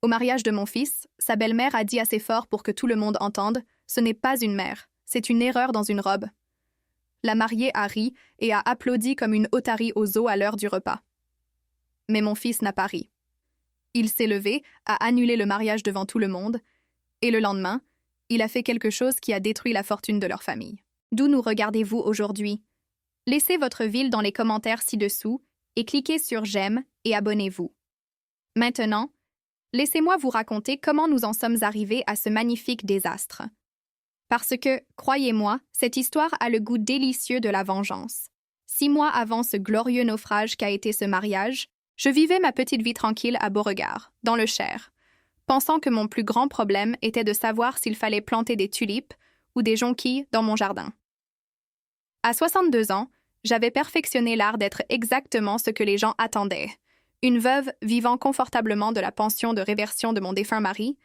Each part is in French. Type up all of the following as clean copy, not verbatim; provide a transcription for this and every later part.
Au mariage de mon fils, sa belle-mère a dit assez fort pour que tout le monde entende « Ce n'est pas une mère, c'est une erreur dans une robe ». La mariée a ri et a applaudi comme une otarie au zoo à l'heure du repas. Mais mon fils n'a pas ri. Il s'est levé, a annulé le mariage devant tout le monde, et le lendemain, il a fait quelque chose qui a détruit la fortune de leur famille. D'où nous regardez-vous aujourd'hui? Laissez votre ville dans les commentaires ci-dessous et cliquez sur « J'aime » et abonnez-vous. Maintenant, laissez-moi vous raconter comment nous en sommes arrivés à ce magnifique désastre. Parce que, croyez-moi, cette histoire a le goût délicieux de la vengeance. 6 mois avant ce glorieux naufrage qu'a été ce mariage, je vivais ma petite vie tranquille à Beauregard, dans le Cher, pensant que mon plus grand problème était de savoir s'il fallait planter des tulipes ou des jonquilles dans mon jardin. À 62 ans, j'avais perfectionné l'art d'être exactement ce que les gens attendaient. Une veuve vivant confortablement de la pension de réversion de mon défunt mari,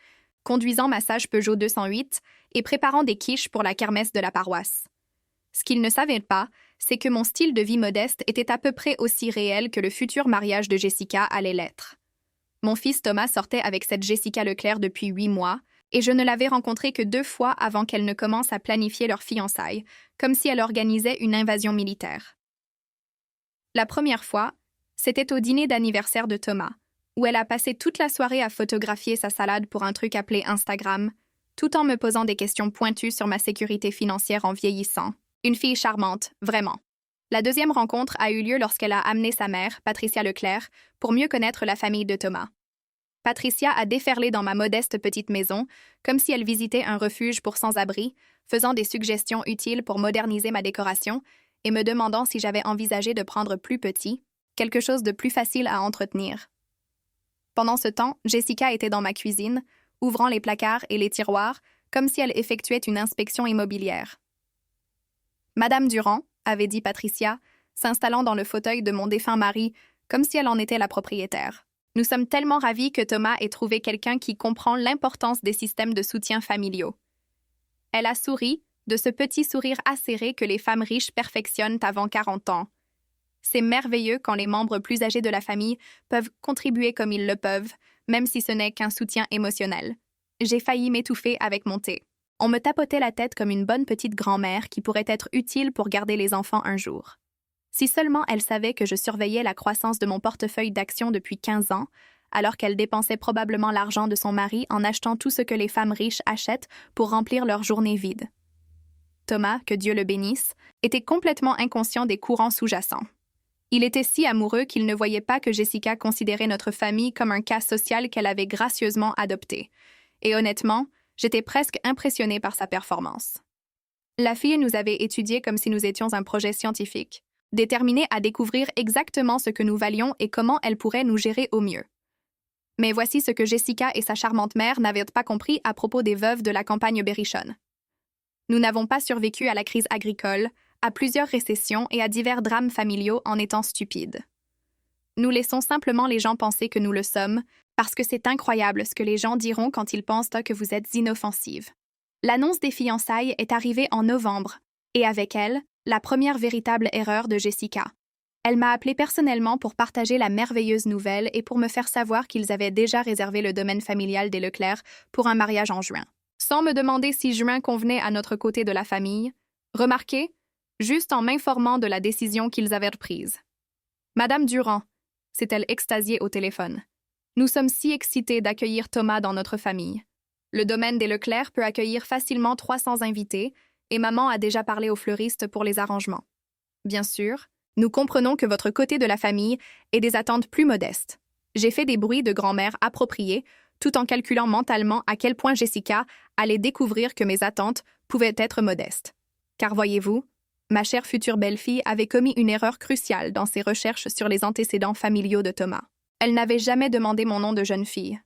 conduisant ma sage Peugeot 208 et préparant des quiches pour la kermesse de la paroisse. Ce qu'ils ne savaient pas, c'est que mon style de vie modeste était à peu près aussi réel que le futur mariage de Jessica allait l'être. Mon fils Thomas sortait avec cette Jessica Leclerc depuis 8 mois, et je ne l'avais rencontrée que 2 fois avant qu'elle ne commence à planifier leur fiançailles, comme si elle organisait une invasion militaire. La première fois, c'était au dîner d'anniversaire de Thomas, où elle a passé toute la soirée à photographier sa salade pour un truc appelé Instagram, tout en me posant des questions pointues sur ma sécurité financière en vieillissant. Une fille charmante, vraiment. La deuxième rencontre a eu lieu lorsqu'elle a amené sa mère, Patricia Leclerc, pour mieux connaître la famille de Thomas. Patricia a déferlé dans ma modeste petite maison, comme si elle visitait un refuge pour sans-abri, faisant des suggestions utiles pour moderniser ma décoration et me demandant si j'avais envisagé de prendre plus petit, quelque chose de plus facile à entretenir. Pendant ce temps, Jessica était dans ma cuisine, ouvrant les placards et les tiroirs, comme si elle effectuait une inspection immobilière. « Madame Durand », avait dit Patricia, s'installant dans le fauteuil de mon défunt mari, comme si elle en était la propriétaire. « Nous sommes tellement ravis que Thomas ait trouvé quelqu'un qui comprend l'importance des systèmes de soutien familiaux. » Elle a souri, de ce petit sourire acéré que les femmes riches perfectionnent avant 40 ans. C'est merveilleux quand les membres plus âgés de la famille peuvent contribuer comme ils le peuvent, même si ce n'est qu'un soutien émotionnel. J'ai failli m'étouffer avec mon thé. On me tapotait la tête comme une bonne petite grand-mère qui pourrait être utile pour garder les enfants un jour. Si seulement elle savait que je surveillais la croissance de mon portefeuille d'actions depuis 15 ans, alors qu'elle dépensait probablement l'argent de son mari en achetant tout ce que les femmes riches achètent pour remplir leurs journées vides. Thomas, que Dieu le bénisse, était complètement inconscient des courants sous-jacents. Il était si amoureux qu'il ne voyait pas que Jessica considérait notre famille comme un cas social qu'elle avait gracieusement adopté. Et honnêtement, j'étais presque impressionnée par sa performance. La fille nous avait étudiés comme si nous étions un projet scientifique, déterminée à découvrir exactement ce que nous valions et comment elle pourrait nous gérer au mieux. Mais voici ce que Jessica et sa charmante mère n'avaient pas compris à propos des veuves de la campagne berrichonne. Nous n'avons pas survécu à la crise agricole, à plusieurs récessions et à divers drames familiaux en étant stupides. Nous laissons simplement les gens penser que nous le sommes, parce que c'est incroyable ce que les gens diront quand ils pensent que vous êtes inoffensive. L'annonce des fiançailles est arrivée en novembre, et avec elle, la première véritable erreur de Jessica. Elle m'a appelée personnellement pour partager la merveilleuse nouvelle et pour me faire savoir qu'ils avaient déjà réservé le domaine familial des Leclerc pour un mariage en juin. Sans me demander si juin convenait à notre côté de la famille, remarquez, juste en m'informant de la décision qu'ils avaient prise. « Madame Durand », s'est-elle extasiée au téléphone. « Nous sommes si excités d'accueillir Thomas dans notre famille. Le domaine des Leclerc peut accueillir facilement 300 invités et maman a déjà parlé au fleuriste pour les arrangements. Bien sûr, nous comprenons que votre côté de la famille ait des attentes plus modestes. J'ai fait des bruits de grand-mère appropriés tout en calculant mentalement à quel point Jessica allait découvrir que mes attentes pouvaient être modestes. Car voyez-vous, ma chère future belle-fille avait commis une erreur cruciale dans ses recherches sur les antécédents familiaux de Thomas. Elle n'avait jamais demandé mon nom de jeune fille.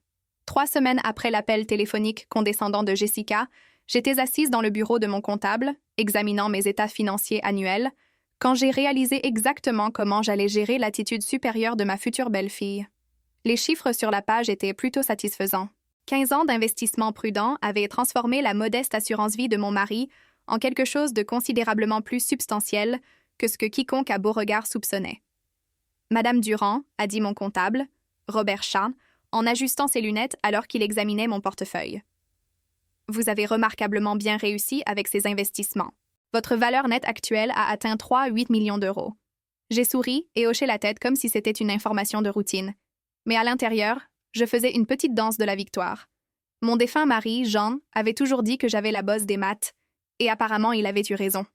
3 semaines après l'appel téléphonique condescendant de Jessica, j'étais assise dans le bureau de mon comptable, examinant mes états financiers annuels, quand j'ai réalisé exactement comment j'allais gérer l'attitude supérieure de ma future belle-fille. Les chiffres sur la page étaient plutôt satisfaisants. 15 ans d'investissement prudent avaient transformé la modeste assurance-vie de mon mari en quelque chose de considérablement plus substantiel que ce que quiconque à Beauregard soupçonnait. « Madame Durand », a dit mon comptable, Robert Chat, en ajustant ses lunettes alors qu'il examinait mon portefeuille. Vous avez remarquablement bien réussi avec ces investissements. Votre valeur nette actuelle a atteint 3 à 8 millions d'euros. J'ai souri et hoché la tête comme si c'était une information de routine. Mais à l'intérieur, je faisais une petite danse de la victoire. Mon défunt mari, Jean, avait toujours dit que j'avais la bosse des maths, et apparemment il avait eu raison.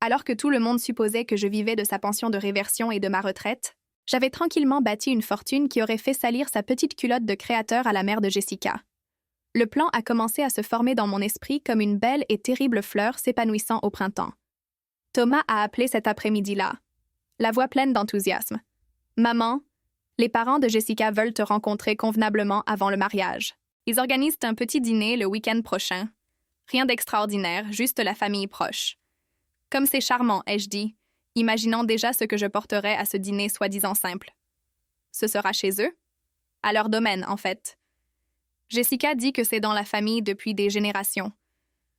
Alors que tout le monde supposait que je vivais de sa pension de réversion et de ma retraite, j'avais tranquillement bâti une fortune qui aurait fait salir sa petite culotte de créateur à la mère de Jessica. Le plan a commencé à se former dans mon esprit comme une belle et terrible fleur s'épanouissant au printemps. Thomas a appelé cet après-midi-là, la voix pleine d'enthousiasme. « Maman, les parents de Jessica veulent te rencontrer convenablement avant le mariage. Ils organisent un petit dîner le week-end prochain. Rien d'extraordinaire, juste la famille proche. Comme c'est charmant, ai-je dit, imaginant déjà ce que je porterais à ce dîner soi-disant simple. Ce sera chez eux? À leur domaine, en fait. Jessica dit que c'est dans la famille depuis des générations.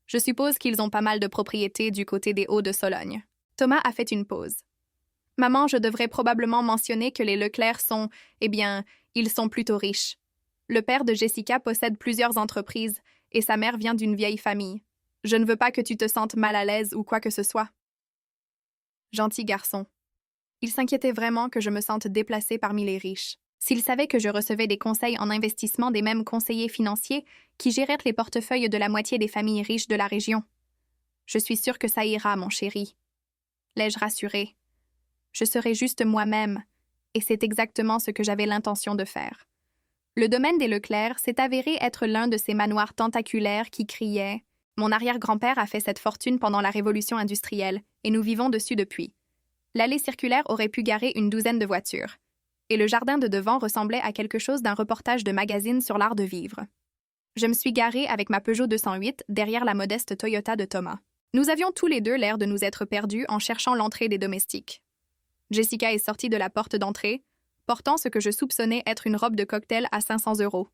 Je suppose qu'ils ont pas mal de propriétés du côté des Hauts-de-Sologne. » Thomas a fait une pause. « Maman, je devrais probablement mentionner que les Leclerc sont, ils sont plutôt riches. Le père de Jessica possède plusieurs entreprises et sa mère vient d'une vieille famille. Je ne veux pas que tu te sentes mal à l'aise ou quoi que ce soit. » Gentil garçon. Il s'inquiétait vraiment que je me sente déplacée parmi les riches. S'il savait que je recevais des conseils en investissement des mêmes conseillers financiers qui géraient les portefeuilles de la moitié des familles riches de la région. Je suis sûre que ça ira, mon chéri. L'ai-je rassuré? Je serai juste moi-même, et c'est exactement ce que j'avais l'intention de faire. Le domaine des Leclerc s'est avéré être l'un de ces manoirs tentaculaires qui criaient « Mon arrière-grand-père a fait cette fortune pendant la révolution industrielle, et nous vivons dessus depuis. » L'allée circulaire aurait pu garer une douzaine de voitures. Et le jardin de devant ressemblait à quelque chose d'un reportage de magazine sur l'art de vivre. Je me suis garée avec ma Peugeot 208 derrière la modeste Toyota de Thomas. Nous avions tous les deux l'air de nous être perdus en cherchant l'entrée des domestiques. Jessica est sortie de la porte d'entrée, portant ce que je soupçonnais être une robe de cocktail à 500 €.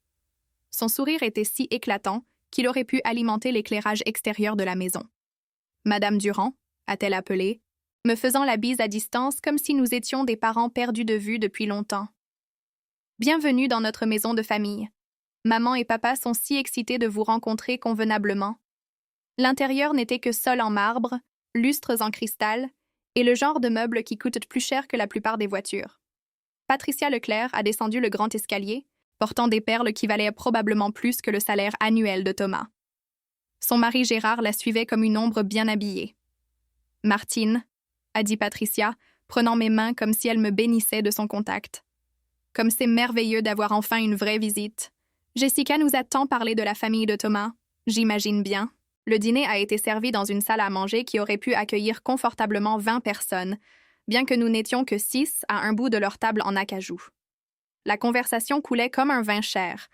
Son sourire était si éclatant qu'il aurait pu alimenter l'éclairage extérieur de la maison. « Madame Durand » a-t-elle appelé, me faisant la bise à distance comme si nous étions des parents perdus de vue depuis longtemps. « Bienvenue dans notre maison de famille. Maman et papa sont si excités de vous rencontrer convenablement. » L'intérieur n'était que sol en marbre, lustres en cristal, et le genre de meubles qui coûtent plus cher que la plupart des voitures. Patricia Leclerc a descendu le grand escalier, portant des perles qui valaient probablement plus que le salaire annuel de Thomas. Son mari Gérard la suivait comme une ombre bien habillée. « Martine, » a dit Patricia, prenant mes mains comme si elle me bénissait de son contact. « Comme c'est merveilleux d'avoir enfin une vraie visite. Jessica nous a tant parlé de la famille de Thomas, j'imagine bien. » Le dîner a été servi dans une salle à manger qui aurait pu accueillir confortablement 20 personnes, bien que nous n'étions que 6 à un bout de leur table en acajou. La conversation coulait comme un vin cher,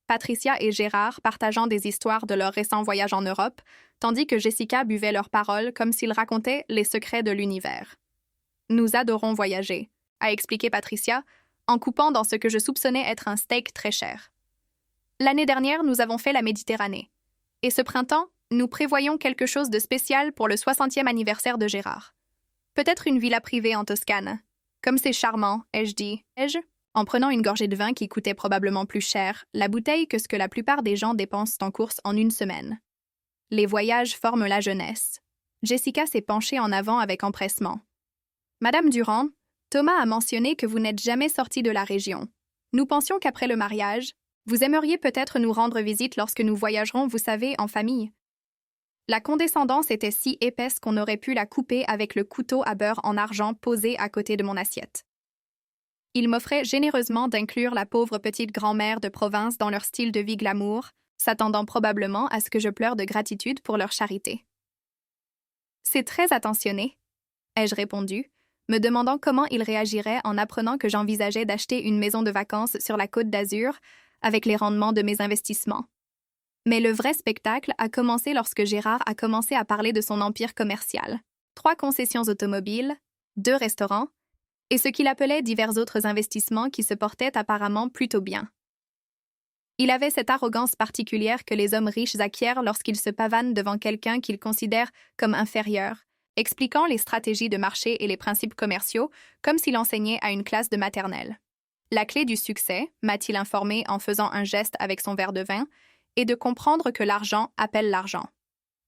Patricia et Gérard partageant des histoires de leur récent voyage en Europe, tandis que Jessica buvait leurs paroles comme s'ils racontaient les secrets de l'univers. « Nous adorons voyager », a expliqué Patricia, en coupant dans ce que je soupçonnais être un steak très cher. « L'année dernière, nous avons fait la Méditerranée. Et ce printemps, nous prévoyons quelque chose de spécial pour le 60e anniversaire de Gérard. Peut-être une villa privée en Toscane. Comme c'est charmant, ai-je dit, en prenant une gorgée de vin qui coûtait probablement plus cher, la bouteille que ce que la plupart des gens dépensent en course en une semaine. Les voyages forment la jeunesse. Jessica s'est penchée en avant avec empressement. « Madame Durand, Thomas a mentionné que vous n'êtes jamais sortie de la région. Nous pensions qu'après le mariage, vous aimeriez peut-être nous rendre visite lorsque nous voyagerons, vous savez, en famille. » La condescendance était si épaisse qu'on aurait pu la couper avec le couteau à beurre en argent posé à côté de mon assiette. Il m'offrait généreusement d'inclure la pauvre petite grand-mère de province dans leur style de vie glamour, s'attendant probablement à ce que je pleure de gratitude pour leur charité. « C'est très attentionné, » ai-je répondu, me demandant comment il réagirait en apprenant que j'envisageais d'acheter une maison de vacances sur la Côte d'Azur avec les rendements de mes investissements. Mais le vrai spectacle a commencé lorsque Gérard a commencé à parler de son empire commercial. 3 concessions automobiles, 2 restaurants, et ce qu'il appelait divers autres investissements qui se portaient apparemment plutôt bien. Il avait cette arrogance particulière que les hommes riches acquièrent lorsqu'ils se pavanent devant quelqu'un qu'ils considèrent comme inférieur, expliquant les stratégies de marché et les principes commerciaux comme s'il enseignait à une classe de maternelle. La clé du succès, m'a-t-il informé en faisant un geste avec son verre de vin, est de comprendre que l'argent appelle l'argent.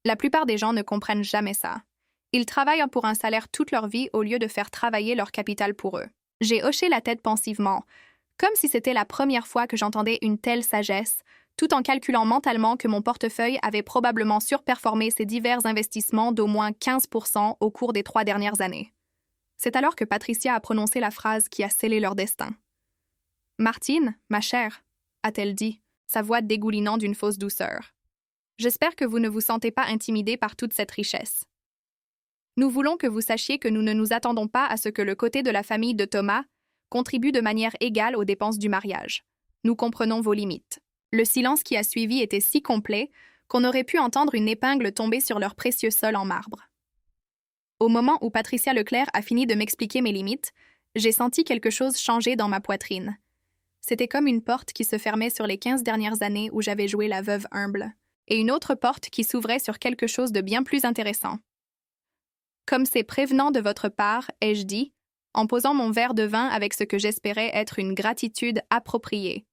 La plupart des gens ne comprennent jamais ça. Ils travaillent pour un salaire toute leur vie au lieu de faire travailler leur capital pour eux. J'ai hoché la tête pensivement, comme si c'était la première fois que j'entendais une telle sagesse, tout en calculant mentalement que mon portefeuille avait probablement surperformé ses divers investissements d'au moins 15% au cours des 3 dernières années. C'est alors que Patricia a prononcé la phrase qui a scellé leur destin. « Martine, ma chère », a-t-elle dit, sa voix dégoulinant d'une fausse douceur. « J'espère que vous ne vous sentez pas intimidée par toute cette richesse. Nous voulons que vous sachiez que nous ne nous attendons pas à ce que le côté de la famille de Thomas contribue de manière égale aux dépenses du mariage. Nous comprenons vos limites. » Le silence qui a suivi était si complet qu'on aurait pu entendre une épingle tomber sur leur précieux sol en marbre. Au moment où Patricia Leclerc a fini de m'expliquer mes limites, j'ai senti quelque chose changer dans ma poitrine. C'était comme une porte qui se fermait sur les 15 dernières années où j'avais joué la veuve humble, et une autre porte qui s'ouvrait sur quelque chose de bien plus intéressant. « Comme c'est prévenant de votre part, ai-je dit, en posant mon verre de vin avec ce que j'espérais être une gratitude appropriée.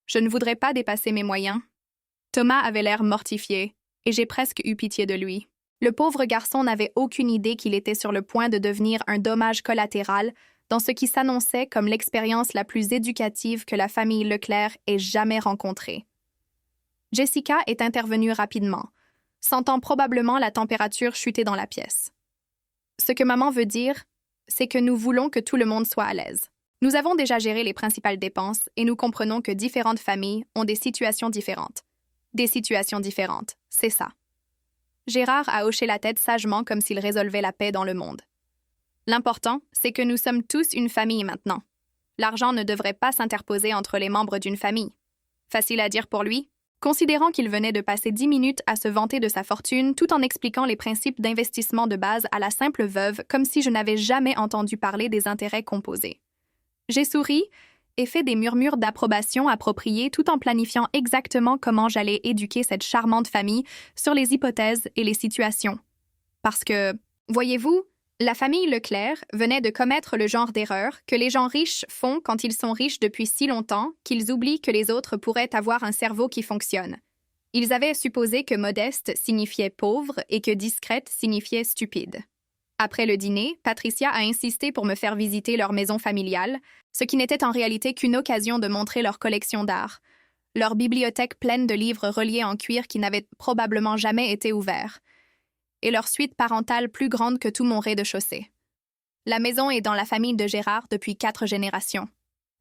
Je ne voudrais pas dépasser mes moyens. » Thomas avait l'air mortifié, et j'ai presque eu pitié de lui. Le pauvre garçon n'avait aucune idée qu'il était sur le point de devenir un dommage collatéral dans ce qui s'annonçait comme l'expérience la plus éducative que la famille Leclerc ait jamais rencontrée. Jessica est intervenue rapidement, sentant probablement la température chuter dans la pièce. Ce que maman veut dire, c'est que nous voulons que tout le monde soit à l'aise. Nous avons déjà géré les principales dépenses et nous comprenons que différentes familles ont des situations différentes. Des situations différentes, c'est ça. Gérard a hoché la tête sagement comme s'il résolvait la paix dans le monde. L'important, c'est que nous sommes tous une famille maintenant. L'argent ne devrait pas s'interposer entre les membres d'une famille. Facile à dire pour lui, considérant qu'il venait de passer 10 minutes à se vanter de sa fortune tout en expliquant les principes d'investissement de base à la simple veuve comme si je n'avais jamais entendu parler des intérêts composés. J'ai souri et fait des murmures d'approbation appropriés tout en planifiant exactement comment j'allais éduquer cette charmante famille sur les hypothèses et les situations. Parce que, voyez-vous, la famille Leclerc venait de commettre le genre d'erreur que les gens riches font quand ils sont riches depuis si longtemps qu'ils oublient que les autres pourraient avoir un cerveau qui fonctionne. Ils avaient supposé que modeste signifiait pauvre et que discrète signifiait stupide. Après le dîner, Patricia a insisté pour me faire visiter leur maison familiale, ce qui n'était en réalité qu'une occasion de montrer leur collection d'art, leur bibliothèque pleine de livres reliés en cuir qui n'avaient probablement jamais été ouverts, et leur suite parentale plus grande que tout mon rez-de-chaussée. La maison est dans la famille de Gérard depuis 4 générations,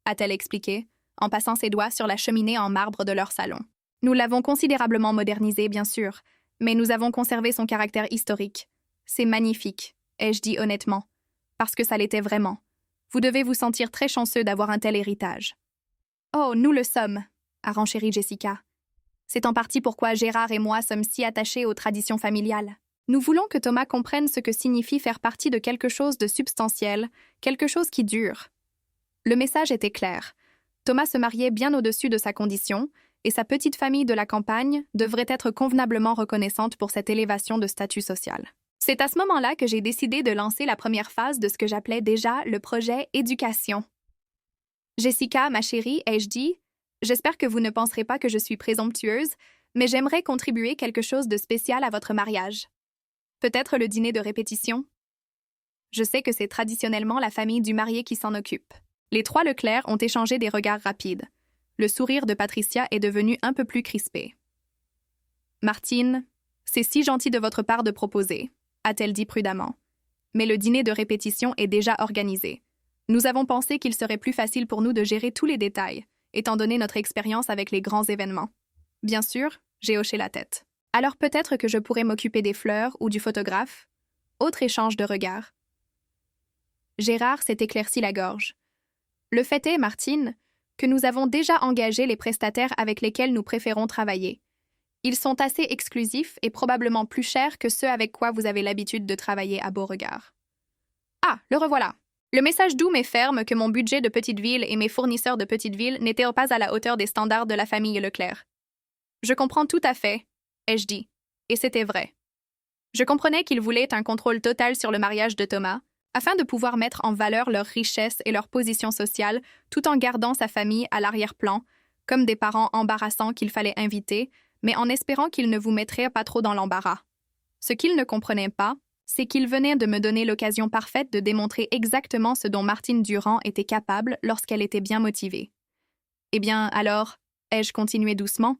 a-t-elle expliqué, en passant ses doigts sur la cheminée en marbre de leur salon. Nous l'avons considérablement modernisée, bien sûr, mais nous avons conservé son caractère historique. C'est magnifique, ai-je dit honnêtement, parce que ça l'était vraiment. Vous devez vous sentir très chanceux d'avoir un tel héritage. Oh, nous le sommes, a renchéri Jessica. C'est en partie pourquoi Gérard et moi sommes si attachés aux traditions familiales. Nous voulons que Thomas comprenne ce que signifie faire partie de quelque chose de substantiel, quelque chose qui dure. Le message était clair. Thomas se mariait bien au-dessus de sa condition, et sa petite famille de la campagne devrait être convenablement reconnaissante pour cette élévation de statut social. C'est à ce moment-là que j'ai décidé de lancer la première phase de ce que j'appelais déjà le projet éducation. Jessica, ma chérie, ai-je dit, j'espère que vous ne penserez pas que je suis présomptueuse, mais j'aimerais contribuer quelque chose de spécial à votre mariage. Peut-être le dîner de répétition? Je sais que c'est traditionnellement la famille du marié qui s'en occupe. Les 3 Leclerc ont échangé des regards rapides. Le sourire de Patricia est devenu un peu plus crispé. « Martine, c'est si gentil de votre part de proposer, » a-t-elle dit prudemment. « Mais le dîner de répétition est déjà organisé. Nous avons pensé qu'il serait plus facile pour nous de gérer tous les détails, étant donné notre expérience avec les grands événements. » Bien sûr, j'ai hoché la tête. Alors peut-être que je pourrais m'occuper des fleurs ou du photographe. Autre échange de regards. Gérard s'est éclairci la gorge. Le fait est, Martine, que nous avons déjà engagé les prestataires avec lesquels nous préférons travailler. Ils sont assez exclusifs et probablement plus chers que ceux avec quoi vous avez l'habitude de travailler à Beauregard. Ah, le revoilà. Le message doux mais ferme que mon budget de petite ville et mes fournisseurs de petite ville n'étaient pas à la hauteur des standards de la famille Leclerc. Je comprends tout à fait, ai-je dit, et c'était vrai. Je comprenais qu'il voulait un contrôle total sur le mariage de Thomas, afin de pouvoir mettre en valeur leur richesse et leur position sociale, tout en gardant sa famille à l'arrière-plan, comme des parents embarrassants qu'il fallait inviter, mais en espérant qu'ils ne vous mettraient pas trop dans l'embarras. Ce qu'il ne comprenait pas, c'est qu'il venait de me donner l'occasion parfaite de démontrer exactement ce dont Martine Durand était capable lorsqu'elle était bien motivée. Eh bien, alors, ai-je continué doucement,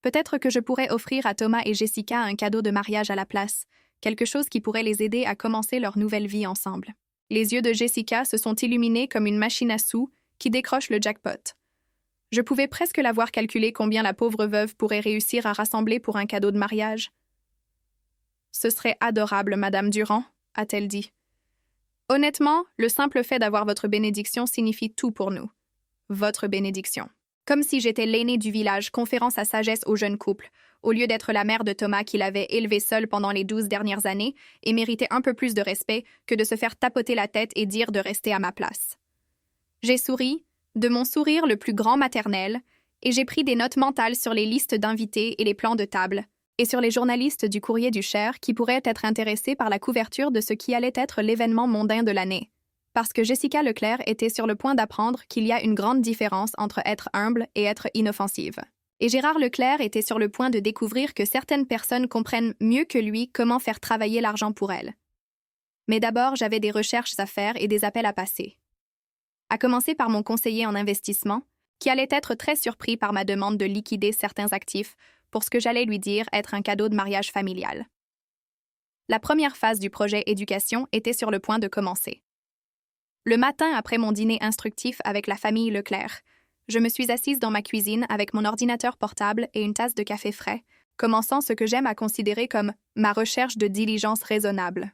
peut-être que je pourrais offrir à Thomas et Jessica un cadeau de mariage à la place, quelque chose qui pourrait les aider à commencer leur nouvelle vie ensemble. Les yeux de Jessica se sont illuminés comme une machine à sous qui décroche le jackpot. Je pouvais presque la voir calculer combien la pauvre veuve pourrait réussir à rassembler pour un cadeau de mariage. « Ce serait adorable, Madame Durand », a-t-elle dit. « Honnêtement, le simple fait d'avoir votre bénédiction signifie tout pour nous. Votre bénédiction. » Comme si j'étais l'aînée du village conférant sa sagesse au jeune couple, au lieu d'être la mère de Thomas qu'il avait élevé seul pendant les 12 dernières années et méritait un peu plus de respect que de se faire tapoter la tête et dire de rester à ma place. J'ai souri, de mon sourire le plus grand maternel, et j'ai pris des notes mentales sur les listes d'invités et les plans de table, et sur les journalistes du Courrier du Cher qui pourraient être intéressés par la couverture de ce qui allait être l'événement mondain de l'année. Parce que Jessica Leclerc était sur le point d'apprendre qu'il y a une grande différence entre être humble et être inoffensive. Et Gérard Leclerc était sur le point de découvrir que certaines personnes comprennent mieux que lui comment faire travailler l'argent pour elles. Mais d'abord, j'avais des recherches à faire et des appels à passer. À commencer par mon conseiller en investissement, qui allait être très surpris par ma demande de liquider certains actifs pour ce que j'allais lui dire être un cadeau de mariage familial. La première phase du projet éducation était sur le point de commencer. Le matin après mon dîner instructif avec la famille Leclerc, je me suis assise dans ma cuisine avec mon ordinateur portable et une tasse de café frais, commençant ce que j'aime à considérer comme ma recherche de diligence raisonnable.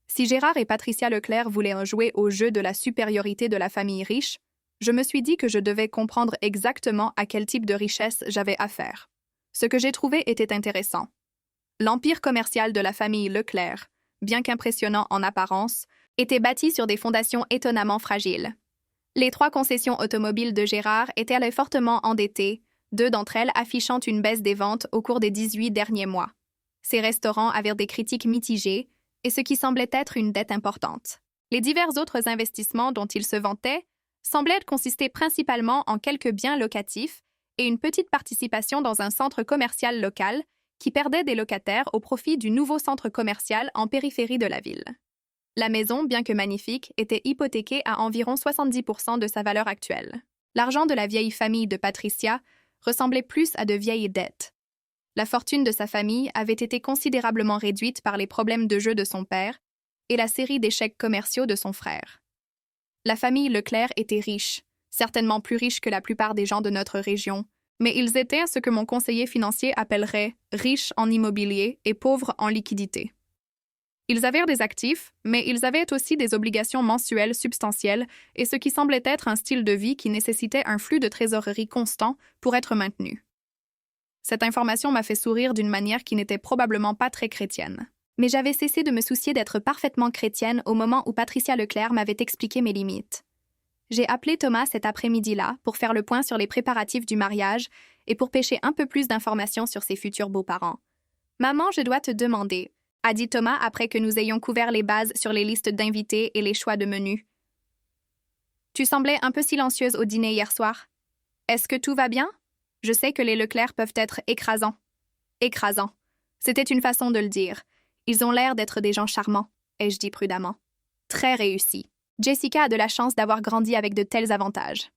Si Gérard et Patricia Leclerc voulaient jouer au jeu de la supériorité de la famille riche, je me suis dit que je devais comprendre exactement à quel type de richesse j'avais affaire. Ce que j'ai trouvé était intéressant. L'empire commercial de la famille Leclerc, bien qu'impressionnant en apparence, était bâti sur des fondations étonnamment fragiles. Les 3 concessions automobiles de Gérard étaient fortement endettées, 2 d'entre elles affichant une baisse des ventes au cours des 18 derniers mois. Ces restaurants avaient des critiques mitigées, et ce qui semblait être une dette importante. Les divers autres investissements dont ils se vantaient semblaient consister principalement en quelques biens locatifs et une petite participation dans un centre commercial local qui perdait des locataires au profit du nouveau centre commercial en périphérie de la ville. La maison, bien que magnifique, était hypothéquée à environ 70% de sa valeur actuelle. L'argent de la vieille famille de Patricia ressemblait plus à de vieilles dettes. La fortune de sa famille avait été considérablement réduite par les problèmes de jeu de son père et la série d'échecs commerciaux de son frère. La famille Leclerc était riche, certainement plus riche que la plupart des gens de notre région, mais ils étaient ce que mon conseiller financier appellerait riches en immobilier et pauvres en liquidité. Ils avaient des actifs, mais ils avaient aussi des obligations mensuelles substantielles et ce qui semblait être un style de vie qui nécessitait un flux de trésorerie constant pour être maintenu. Cette information m'a fait sourire d'une manière qui n'était probablement pas très chrétienne. Mais j'avais cessé de me soucier d'être parfaitement chrétienne au moment où Patricia Leclerc m'avait expliqué mes limites. J'ai appelé Thomas cet après-midi-là pour faire le point sur les préparatifs du mariage et pour pêcher un peu plus d'informations sur ses futurs beaux-parents. « Maman, je dois te demander », a dit Thomas après que nous ayons couvert les bases sur les listes d'invités et les choix de menus. « Tu semblais un peu silencieuse au dîner hier soir. Est-ce que tout va bien? Je sais que les Leclerc peuvent être écrasants. » Écrasants. C'était une façon de le dire. Ils ont l'air d'être des gens charmants, ai-je dit prudemment. Très réussis. Jessica a de la chance d'avoir grandi avec de tels avantages.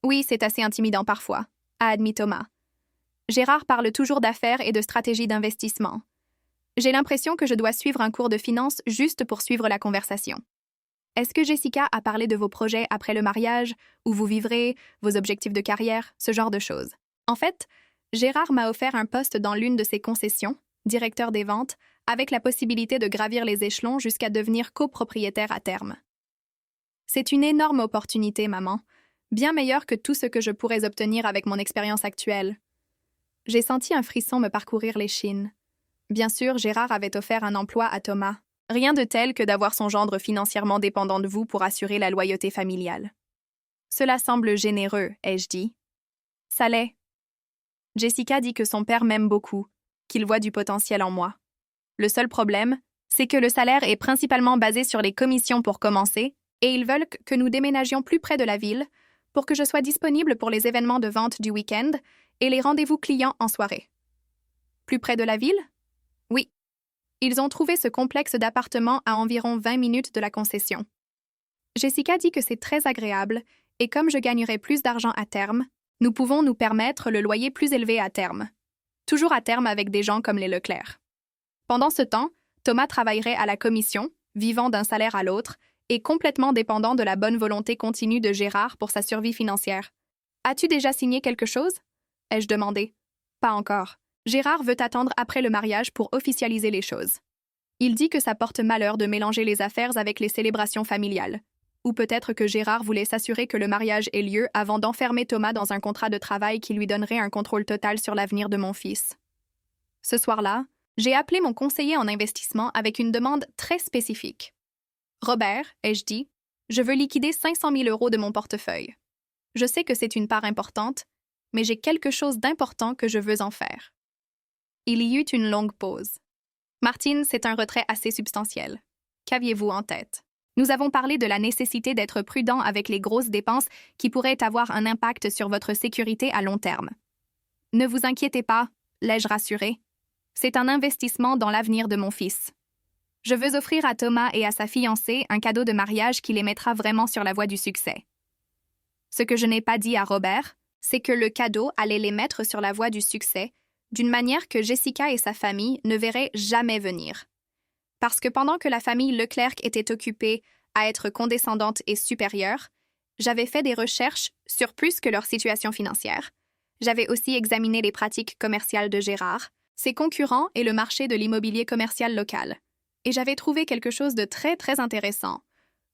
Oui, c'est assez intimidant parfois, a admis Thomas. Gérard parle toujours d'affaires et de stratégie d'investissement. J'ai l'impression que je dois suivre un cours de finance juste pour suivre la conversation. Est-ce que Jessica a parlé de vos projets après le mariage, où vous vivrez, vos objectifs de carrière, ce genre de choses? En fait, Gérard m'a offert un poste dans l'une de ses concessions, directeur des ventes, avec la possibilité de gravir les échelons jusqu'à devenir copropriétaire à terme. C'est une énorme opportunité, maman, bien meilleure que tout ce que je pourrais obtenir avec mon expérience actuelle. J'ai senti un frisson me parcourir l'échine. Bien sûr, Gérard avait offert un emploi à Thomas. Rien de tel que d'avoir son gendre financièrement dépendant de vous pour assurer la loyauté familiale. Cela semble généreux, ai-je dit. Ça l'est. Jessica dit que son père m'aime beaucoup, qu'il voit du potentiel en moi. Le seul problème, C'est que le salaire est principalement basé sur les commissions pour commencer, et ils veulent que nous déménagions plus près de la ville pour que je sois disponible pour les événements de vente du week-end et les rendez-vous clients en soirée. Plus près de la ville? Oui. Ils ont trouvé ce complexe d'appartements à environ 20 minutes de la concession. Jessica dit que c'est très agréable et comme je gagnerai plus d'argent à terme, nous pouvons nous permettre le loyer plus élevé à terme. Toujours à terme avec des gens comme les Leclerc. Pendant ce temps, Thomas travaillerait à la commission, vivant d'un salaire à l'autre, et complètement dépendant de la bonne volonté continue de Gérard pour sa survie financière. « As-tu déjà signé quelque chose ?» ai-je demandé. « Pas encore. Gérard veut attendre après le mariage pour officialiser les choses. Il dit que ça porte malheur de mélanger les affaires avec les célébrations familiales. Ou peut-être que Gérard voulait s'assurer que le mariage ait lieu avant d'enfermer Thomas dans un contrat de travail qui lui donnerait un contrôle total sur l'avenir de mon fils. Ce soir-là, j'ai appelé mon conseiller en investissement avec une demande très spécifique. « Robert, ai-je dit, je veux liquider 500 000 € de mon portefeuille. Je sais que c'est une part importante, mais j'ai quelque chose d'important que je veux en faire. » Il y eut une longue pause. « Martine, c'est un retrait assez substantiel. Qu'aviez-vous en tête? » Nous avons parlé de la nécessité d'être prudent avec les grosses dépenses qui pourraient avoir un impact sur votre sécurité à long terme. « Ne vous inquiétez pas, l'ai-je rassuré. C'est un investissement dans l'avenir de mon fils. Je veux offrir à Thomas et à sa fiancée un cadeau de mariage qui les mettra vraiment sur la voie du succès. Ce que je n'ai pas dit à Robert, c'est que le cadeau allait les mettre sur la voie du succès d'une manière que Jessica et sa famille ne verraient jamais venir. Parce que pendant que la famille Leclerc était occupée à être condescendante et supérieure, j'avais fait des recherches sur plus que leur situation financière. J'avais aussi examiné les pratiques commerciales de Gérard, ses concurrents et le marché de l'immobilier commercial local. Et j'avais trouvé quelque chose de très, très intéressant.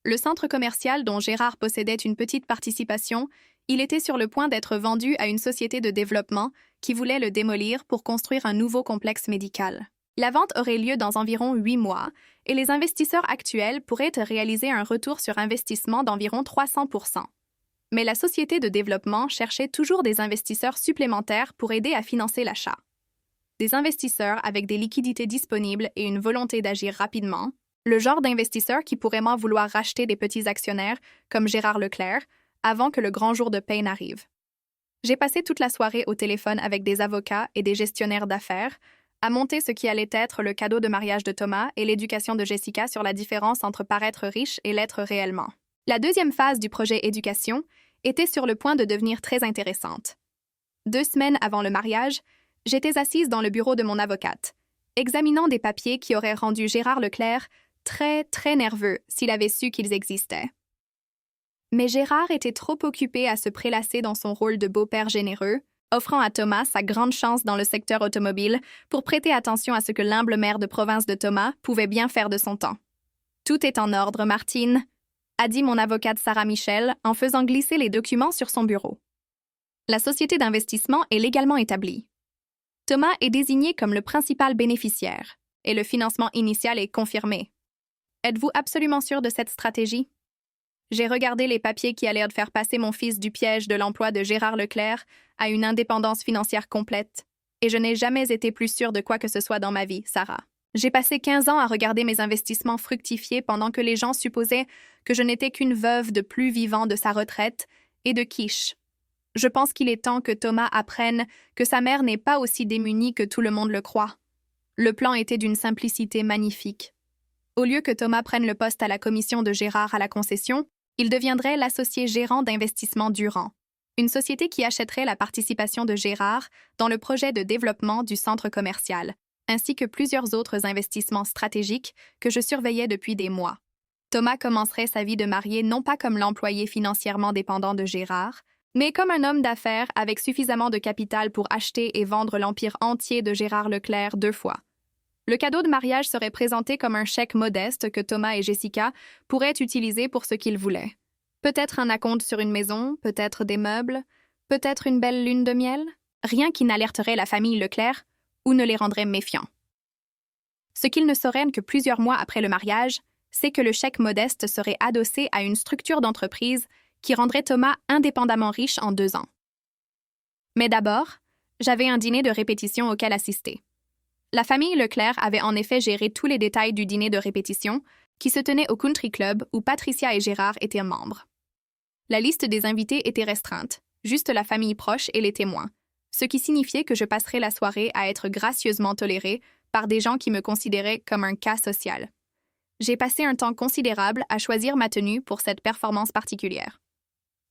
Le centre commercial dont Gérard possédait une petite participation, il était sur le point d'être vendu à une société de développement qui voulait le démolir pour construire un nouveau complexe médical. La vente aurait lieu dans environ 8 mois et les investisseurs actuels pourraient réaliser un retour sur investissement d'environ 300%. Mais la société de développement cherchait toujours des investisseurs supplémentaires pour aider à financer l'achat. Des investisseurs avec des liquidités disponibles et une volonté d'agir rapidement, le genre d'investisseurs qui pourraient m'en vouloir racheter des petits actionnaires comme Gérard Leclerc avant que le grand jour de paie n'arrive. J'ai passé toute la soirée au téléphone avec des avocats et des gestionnaires d'affaires à monter ce qui allait être le cadeau de mariage de Thomas et l'éducation de Jessica sur la différence entre paraître riche et l'être réellement. La deuxième phase du projet éducation était sur le point de devenir très intéressante. 2 semaines avant le mariage, j'étais assise dans le bureau de mon avocate, examinant des papiers qui auraient rendu Gérard Leclerc très, très nerveux s'il avait su qu'ils existaient. Mais Gérard était trop occupé à se prélasser dans son rôle de beau-père généreux, offrant à Thomas sa grande chance dans le secteur automobile pour prêter attention à ce que l'humble maire de province de Thomas pouvait bien faire de son temps. « Tout est en ordre, Martine », a dit mon avocate Sarah Michel en faisant glisser les documents sur son bureau. La société d'investissement est légalement établie. Thomas est désigné comme le principal bénéficiaire et le financement initial est confirmé. Êtes-vous absolument sûr de cette stratégie? J'ai regardé les papiers qui allaient faire passer mon fils du piège de l'emploi de Gérard Leclerc à une indépendance financière complète, et je n'ai jamais été plus sûre de quoi que ce soit dans ma vie, Sarah. J'ai passé 15 ans à regarder mes investissements fructifier pendant que les gens supposaient que je n'étais qu'une veuve de plus vivant de sa retraite et de quiche. Je pense qu'il est temps que Thomas apprenne que sa mère n'est pas aussi démunie que tout le monde le croit. Le plan était d'une simplicité magnifique. Au lieu que Thomas prenne le poste à la commission de Gérard à la concession, il deviendrait l'associé gérant d'investissement Durand, une société qui achèterait la participation de Gérard dans le projet de développement du centre commercial, ainsi que plusieurs autres investissements stratégiques que je surveillais depuis des mois. Thomas commencerait sa vie de marié non pas comme l'employé financièrement dépendant de Gérard, mais comme un homme d'affaires avec suffisamment de capital pour acheter et vendre l'empire entier de Gérard Leclerc 2 fois. Le cadeau de mariage serait présenté comme un chèque modeste que Thomas et Jessica pourraient utiliser pour ce qu'ils voulaient. Peut-être un acompte sur une maison, peut-être des meubles, peut-être une belle lune de miel. Rien qui n'alerterait la famille Leclerc ou ne les rendrait méfiants. Ce qu'ils ne sauraient que plusieurs mois après le mariage, c'est que le chèque modeste serait adossé à une structure d'entreprise qui rendrait Thomas indépendamment riche en 2 ans. Mais d'abord, j'avais un dîner de répétition auquel assister. La famille Leclerc avait en effet géré tous les détails du dîner de répétition qui se tenait au Country Club où Patricia et Gérard étaient membres. La liste des invités était restreinte, juste la famille proche et les témoins, ce qui signifiait que je passerais la soirée à être gracieusement tolérée par des gens qui me considéraient comme un cas social. J'ai passé un temps considérable à choisir ma tenue pour cette performance particulière.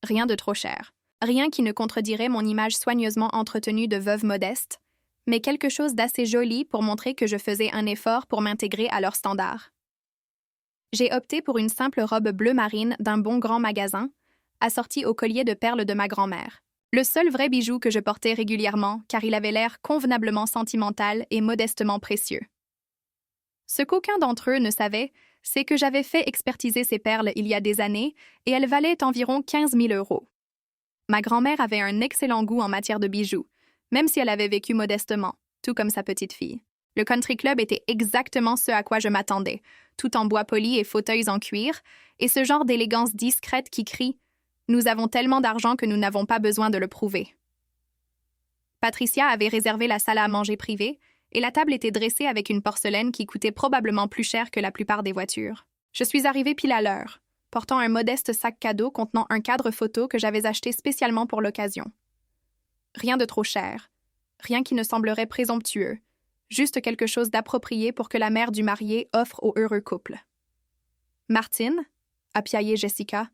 Rien de trop cher, rien qui ne contredirait mon image soigneusement entretenue de veuve modeste, mais quelque chose d'assez joli pour montrer que je faisais un effort pour m'intégrer à leurs standards. J'ai opté pour une simple robe bleu marine d'un bon grand magasin, assortie au collier de perles de ma grand-mère. Le seul vrai bijou que je portais régulièrement, car il avait l'air convenablement sentimental et modestement précieux. Ce qu'aucun d'entre eux ne savait, c'est que j'avais fait expertiser ces perles il y a des années et elles valaient environ 15 000 €. Ma grand-mère avait un excellent goût en matière de bijoux, même si elle avait vécu modestement, tout comme sa petite-fille. Le country club était exactement ce à quoi je m'attendais, tout en bois poli et fauteuils en cuir, et ce genre d'élégance discrète qui crie « Nous avons tellement d'argent que nous n'avons pas besoin de le prouver ». Patricia avait réservé la salle à manger privée, et la table était dressée avec une porcelaine qui coûtait probablement plus cher que la plupart des voitures. Je suis arrivée pile à l'heure, portant un modeste sac cadeau contenant un cadre photo que j'avais acheté spécialement pour l'occasion. Rien de trop cher, rien qui ne semblerait présomptueux, juste quelque chose d'approprié pour que la mère du marié offre au heureux couple. Martine, a piaillé Jessica,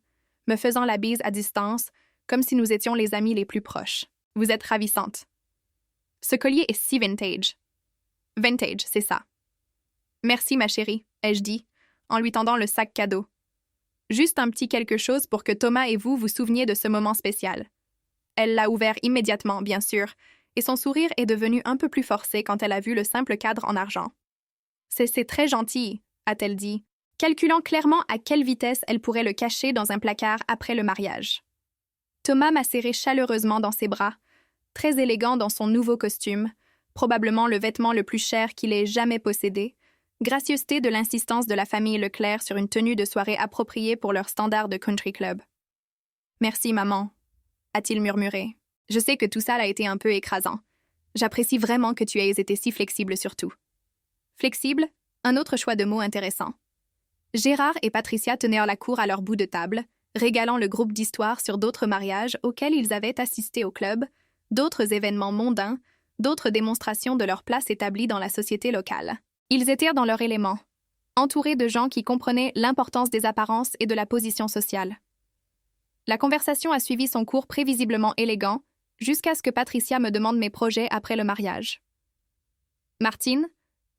me faisant la bise à distance, comme si nous étions les amis les plus proches. Vous êtes ravissante. Ce collier est si vintage. Vintage, c'est ça. Merci, ma chérie, ai-je dit, en lui tendant le sac cadeau. Juste un petit quelque chose pour que Thomas et vous vous souveniez de ce moment spécial. Elle l'a ouvert immédiatement, bien sûr, et son sourire est devenu un peu plus forcé quand elle a vu le simple cadre en argent. C'est très gentil, a-t-elle dit, calculant clairement à quelle vitesse elle pourrait le cacher dans un placard après le mariage. Thomas m'a serré chaleureusement dans ses bras, très élégant dans son nouveau costume, probablement le vêtement le plus cher qu'il ait jamais possédé, gracieuseté de l'insistance de la famille Leclerc sur une tenue de soirée appropriée pour leur standard de country club. « Merci, maman », a-t-il murmuré. « Je sais que tout ça a été un peu écrasant. J'apprécie vraiment que tu aies été si flexible surtout. » Flexible, un autre choix de mots intéressant. Gérard et Patricia tenaient la cour à leur bout de table, régalant le groupe d'histoires sur d'autres mariages auxquels ils avaient assisté au club, d'autres événements mondains, d'autres démonstrations de leur place établie dans la société locale. Ils étaient dans leur élément, entourés de gens qui comprenaient l'importance des apparences et de la position sociale. La conversation a suivi son cours prévisiblement élégant, jusqu'à ce que Patricia me demande mes projets après le mariage. « Martine,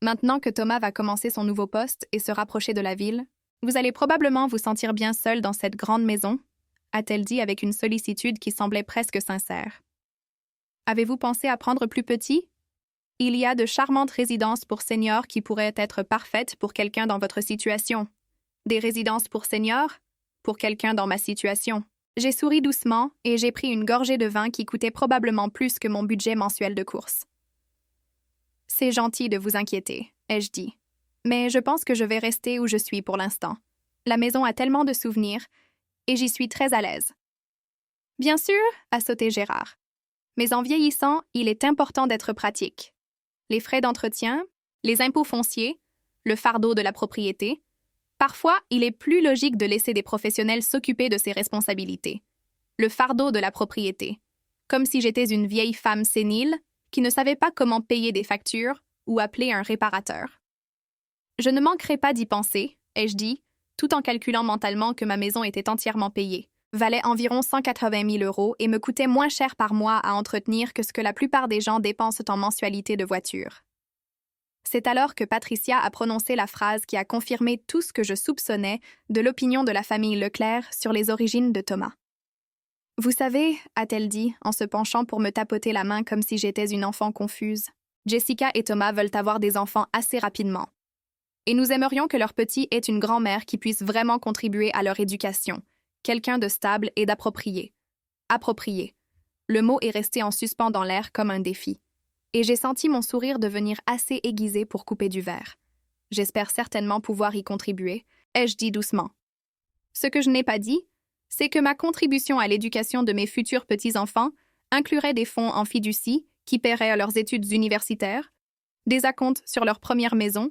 maintenant que Thomas va commencer son nouveau poste et se rapprocher de la ville, vous allez probablement vous sentir bien seule dans cette grande maison, a-t-elle dit avec une sollicitude qui semblait presque sincère. Avez-vous pensé à prendre plus petit? Il y a de charmantes résidences pour seniors qui pourraient être parfaites pour quelqu'un dans votre situation. Des résidences pour seniors? Pour quelqu'un dans ma situation. J'ai souri doucement et j'ai pris une gorgée de vin qui coûtait probablement plus que mon budget mensuel de course. C'est gentil de vous inquiéter, ai-je dit. Mais je pense que je vais rester où je suis pour l'instant. La maison a tellement de souvenirs et j'y suis très à l'aise. Bien sûr, a sauté Gérard. Mais en vieillissant, il est important d'être pratique. Les frais d'entretien, les impôts fonciers, le fardeau de la propriété. Parfois, il est plus logique de laisser des professionnels s'occuper de ces responsabilités. Le fardeau de la propriété. Comme si j'étais une vieille femme sénile qui ne savait pas comment payer des factures ou appeler un réparateur. Je ne manquerai pas d'y penser, ai-je dit, tout en calculant mentalement que ma maison était entièrement payée, valait environ 180 000 € et me coûtait moins cher par mois à entretenir que ce que la plupart des gens dépensent en mensualité de voiture. C'est alors que Patricia a prononcé la phrase qui a confirmé tout ce que je soupçonnais de l'opinion de la famille Leclerc sur les origines de Thomas. « Vous savez, a-t-elle dit, en se penchant pour me tapoter la main comme si j'étais une enfant confuse, Jessica et Thomas veulent avoir des enfants assez rapidement. Et nous aimerions que leur petit ait une grand-mère qui puisse vraiment contribuer à leur éducation, quelqu'un de stable et d'approprié. Approprié. Le mot est resté en suspens dans l'air comme un défi. Et j'ai senti mon sourire devenir assez aiguisé pour couper du verre. J'espère certainement pouvoir y contribuer, ai-je dit doucement. Ce que je n'ai pas dit, c'est que ma contribution à l'éducation de mes futurs petits-enfants inclurait des fonds en fiducie qui paieraient à leurs études universitaires, des acomptes sur leur première maison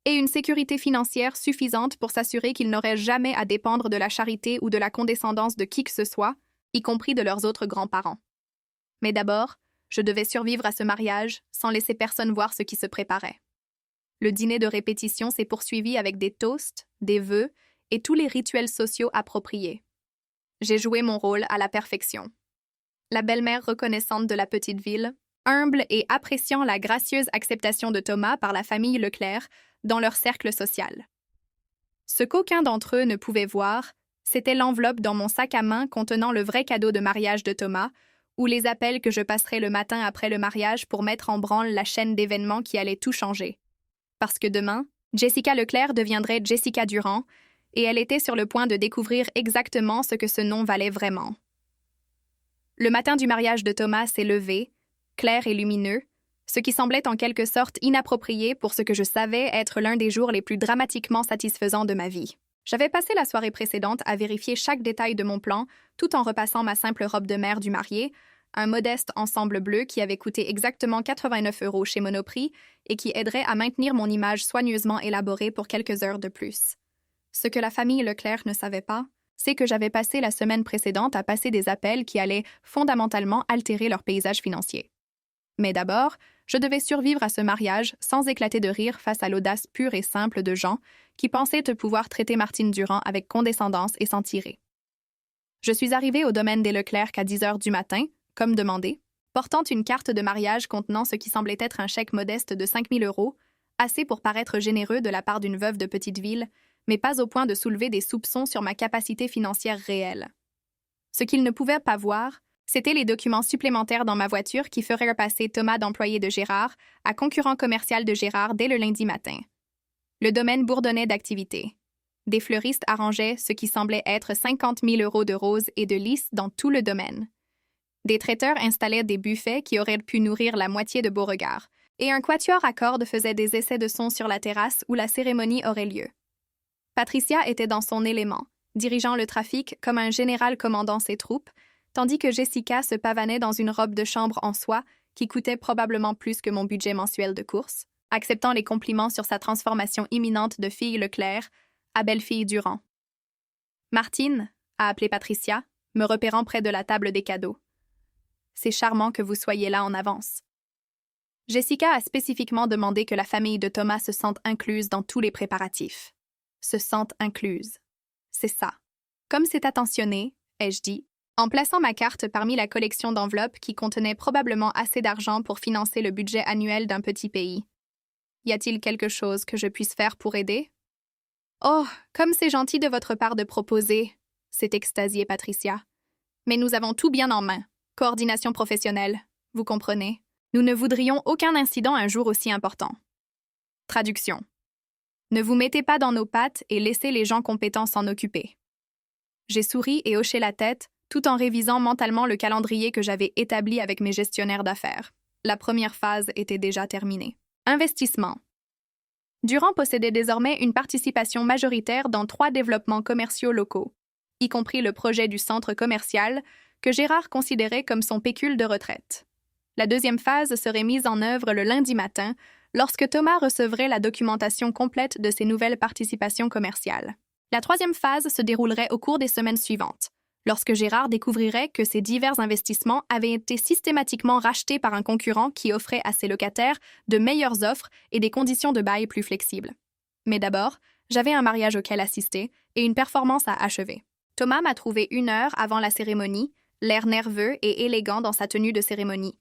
et une sécurité financière suffisante pour s'assurer qu'ils n'auraient jamais à dépendre de la charité ou de la condescendance de qui que ce soit, y compris de leurs autres grands-parents. Mais d'abord, je devais survivre à ce mariage sans laisser personne voir ce qui se préparait. Le dîner de répétition s'est poursuivi avec des toasts, des vœux et tous les rituels sociaux appropriés. J'ai joué mon rôle à la perfection. La belle-mère reconnaissante de la petite ville, humble et appréciant la gracieuse acceptation de Thomas par la famille Leclerc dans leur cercle social. Ce qu'aucun d'entre eux ne pouvait voir, c'était l'enveloppe dans mon sac à main contenant le vrai cadeau de mariage de Thomas, ou les appels que je passerais le matin après le mariage pour mettre en branle la chaîne d'événements qui allait tout changer. Parce que demain, Jessica Leclerc deviendrait Jessica Durand, et elle était sur le point de découvrir exactement ce que ce nom valait vraiment. Le matin du mariage de Thomas s'est levé, clair et lumineux, ce qui semblait en quelque sorte inapproprié pour ce que je savais être l'un des jours les plus dramatiquement satisfaisants de ma vie. J'avais passé la soirée précédente à vérifier chaque détail de mon plan, tout en repassant ma simple robe de mère du marié, un modeste ensemble bleu qui avait coûté exactement 89 € chez Monoprix et qui aiderait à maintenir mon image soigneusement élaborée pour quelques heures de plus. Ce que la famille Leclerc ne savait pas, c'est que j'avais passé la semaine précédente à passer des appels qui allaient fondamentalement altérer leur paysage financier. Mais d'abord, je devais survivre à ce mariage sans éclater de rire face à l'audace pure et simple de gens qui pensaient te pouvoir traiter Martine Durand avec condescendance et s'en tirer. Je suis arrivée au domaine des Leclerc à 10 heures du matin, comme demandé, portant une carte de mariage contenant ce qui semblait être un chèque modeste de 5 000 €, assez pour paraître généreux de la part d'une veuve de petite ville, mais pas au point de soulever des soupçons sur ma capacité financière réelle. Ce qu'ils ne pouvaient pas voir, c'étaient les documents supplémentaires dans ma voiture qui feraient passer Thomas d'employé de Gérard à concurrent commercial de Gérard dès le lundi matin. Le domaine bourdonnait d'activité. Des fleuristes arrangeaient ce qui semblait être 50 000 € de roses et de lys dans tout le domaine. Des traiteurs installaient des buffets qui auraient pu nourrir la moitié de Beauregard, et un quatuor à cordes faisait des essais de son sur la terrasse où la cérémonie aurait lieu. Patricia était dans son élément, dirigeant le trafic comme un général commandant ses troupes, tandis que Jessica se pavanait dans une robe de chambre en soie qui coûtait probablement plus que mon budget mensuel de course, acceptant les compliments sur sa transformation imminente de fille Leclerc à belle-fille Durand. « Martine » a appelé Patricia, me repérant près de la table des cadeaux. « C'est charmant que vous soyez là en avance. » Jessica a spécifiquement demandé que la famille de Thomas se sente incluse dans tous les préparatifs. Se sente incluse. C'est ça. Comme c'est attentionné, ai-je dit, en plaçant ma carte parmi la collection d'enveloppes qui contenait probablement assez d'argent pour financer le budget annuel d'un petit pays. Y a-t-il quelque chose que je puisse faire pour aider? Oh, comme c'est gentil de votre part de proposer, s'est extasiée Patricia. Mais nous avons tout bien en main. Coordination professionnelle, vous comprenez. Nous ne voudrions aucun incident un jour aussi important. Traduction. Ne vous mettez pas dans nos pattes et laissez les gens compétents s'en occuper. J'ai souri et hoché la tête, tout en révisant mentalement le calendrier que j'avais établi avec mes gestionnaires d'affaires. La première phase était déjà terminée. Investissement. Durand possédait désormais une participation majoritaire dans 3 développements commerciaux locaux, y compris le projet du centre commercial que Gérard considérait comme son pécule de retraite. La deuxième phase serait mise en œuvre le lundi matin, lorsque Thomas recevrait la documentation complète de ses nouvelles participations commerciales. La troisième phase se déroulerait au cours des semaines suivantes, lorsque Gérard découvrirait que ses divers investissements avaient été systématiquement rachetés par un concurrent qui offrait à ses locataires de meilleures offres et des conditions de bail plus flexibles. Mais d'abord, j'avais un mariage auquel assister et une performance à achever. Thomas m'a trouvé 1 heure avant la cérémonie, l'air nerveux et élégant dans sa tenue de cérémonie.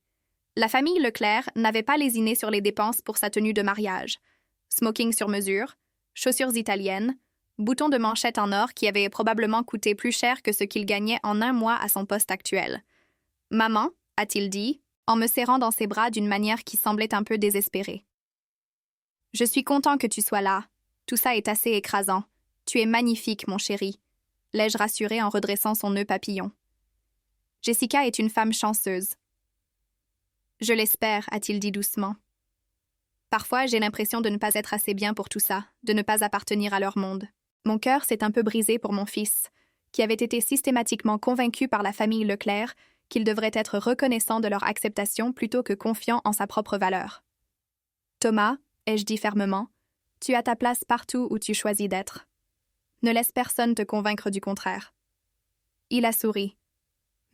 La famille Leclerc n'avait pas lésiné sur les dépenses pour sa tenue de mariage. Smoking sur mesure, chaussures italiennes, boutons de manchette en or qui avaient probablement coûté plus cher que ce qu'il gagnait en 1 mois à son poste actuel. « Maman » a-t-il dit, en me serrant dans ses bras d'une manière qui semblait un peu désespérée. « Je suis content que tu sois là. Tout ça est assez écrasant. Tu es magnifique, mon chéri. » l'ai-je rassuré en redressant son nœud papillon. Jessica est une femme chanceuse. Je l'espère, a-t-il dit doucement. Parfois, j'ai l'impression de ne pas être assez bien pour tout ça, de ne pas appartenir à leur monde. Mon cœur s'est un peu brisé pour mon fils, qui avait été systématiquement convaincu par la famille Leclerc qu'il devrait être reconnaissant de leur acceptation plutôt que confiant en sa propre valeur. Thomas, ai-je dit fermement, tu as ta place partout où tu choisis d'être. Ne laisse personne te convaincre du contraire. Il a souri,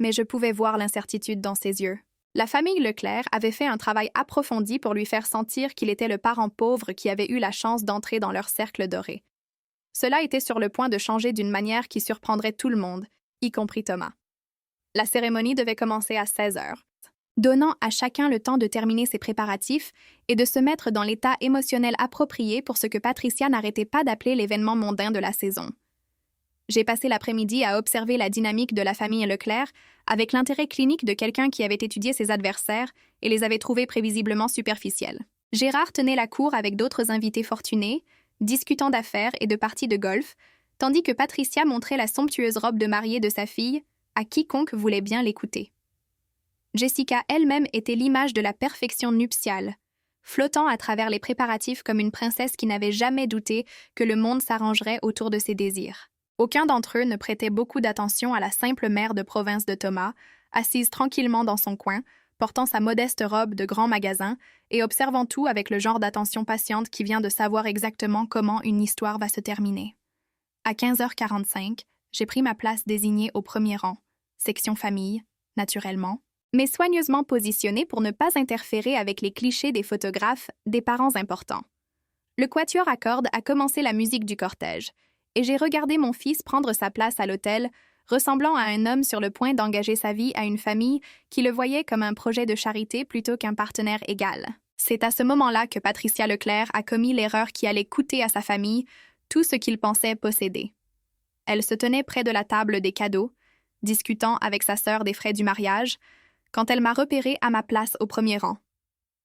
mais je pouvais voir l'incertitude dans ses yeux. La famille Leclerc avait fait un travail approfondi pour lui faire sentir qu'il était le parent pauvre qui avait eu la chance d'entrer dans leur cercle doré. Cela était sur le point de changer d'une manière qui surprendrait tout le monde, y compris Thomas. La cérémonie devait commencer à 16 heures, donnant à chacun le temps de terminer ses préparatifs et de se mettre dans l'état émotionnel approprié pour ce que Patricia n'arrêtait pas d'appeler l'événement mondain de la saison. J'ai passé l'après-midi à observer la dynamique de la famille Leclerc avec l'intérêt clinique de quelqu'un qui avait étudié ses adversaires et les avait trouvés prévisiblement superficiels. Gérard tenait la cour avec d'autres invités fortunés, discutant d'affaires et de parties de golf, tandis que Patricia montrait la somptueuse robe de mariée de sa fille à quiconque voulait bien l'écouter. Jessica elle-même était l'image de la perfection nuptiale, flottant à travers les préparatifs comme une princesse qui n'avait jamais douté que le monde s'arrangerait autour de ses désirs. Aucun d'entre eux ne prêtait beaucoup d'attention à la simple mère de province de Thomas, assise tranquillement dans son coin, portant sa modeste robe de grand magasin et observant tout avec le genre d'attention patiente qui vient de savoir exactement comment une histoire va se terminer. À 15h45, j'ai pris ma place désignée au premier rang, section famille, naturellement, mais soigneusement positionnée pour ne pas interférer avec les clichés des photographes des parents importants. Le quatuor à cordes a commencé la musique du cortège, et j'ai regardé mon fils prendre sa place à l'autel, ressemblant à un homme sur le point d'engager sa vie à une famille qui le voyait comme un projet de charité plutôt qu'un partenaire égal. C'est à ce moment-là que Patricia Leclerc a commis l'erreur qui allait coûter à sa famille tout ce qu'il pensait posséder. Elle se tenait près de la table des cadeaux, discutant avec sa sœur des frais du mariage, quand elle m'a repérée à ma place au premier rang.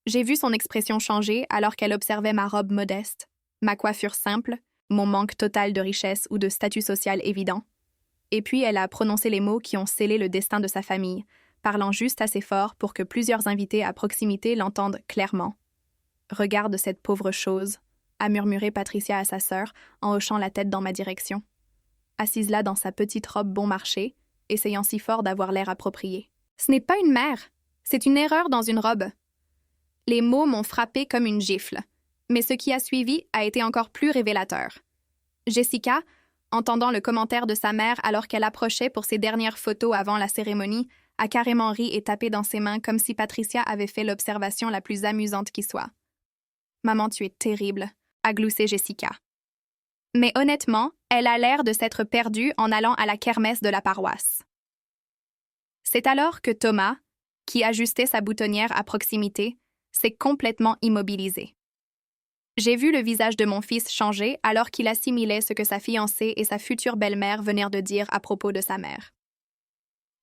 J'ai vu son expression changer alors qu'elle observait ma robe modeste, ma coiffure simple, mon manque total de richesse ou de statut social évident. Et puis elle a prononcé les mots qui ont scellé le destin de sa famille, parlant juste assez fort pour que plusieurs invités à proximité l'entendent clairement. « Regarde cette pauvre chose », a murmuré Patricia à sa sœur en hochant la tête dans ma direction. Assise là dans sa petite robe bon marché, essayant si fort d'avoir l'air approprié. « Ce n'est pas une mère, c'est une erreur dans une robe. » Les mots m'ont frappé comme une gifle, mais ce qui a suivi a été encore plus révélateur. Jessica, entendant le commentaire de sa mère alors qu'elle approchait pour ses dernières photos avant la cérémonie, a carrément ri et tapé dans ses mains comme si Patricia avait fait l'observation la plus amusante qui soit. « Maman, tu es terrible », a gloussé Jessica. Mais honnêtement, elle a l'air de s'être perdue en allant à la kermesse de la paroisse. C'est alors que Thomas, qui ajustait sa boutonnière à proximité, s'est complètement immobilisé. J'ai vu le visage de mon fils changer alors qu'il assimilait ce que sa fiancée et sa future belle-mère venèrent de dire à propos de sa mère.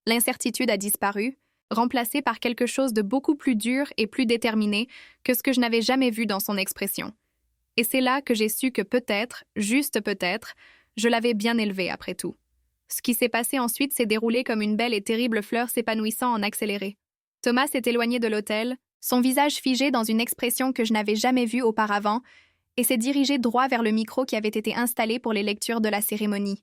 L'incertitude a disparu, remplacée par quelque chose de beaucoup plus dur et plus déterminé que ce que je n'avais jamais vu dans son expression. Et c'est là que j'ai su que peut-être, juste peut-être, je l'avais bien élevé après tout. Ce qui s'est passé ensuite s'est déroulé comme une belle et terrible fleur s'épanouissant en accéléré. Thomas s'est éloigné de l'autel, son visage figé dans une expression que je n'avais jamais vue auparavant, et s'est dirigé droit vers le micro qui avait été installé pour les lectures de la cérémonie.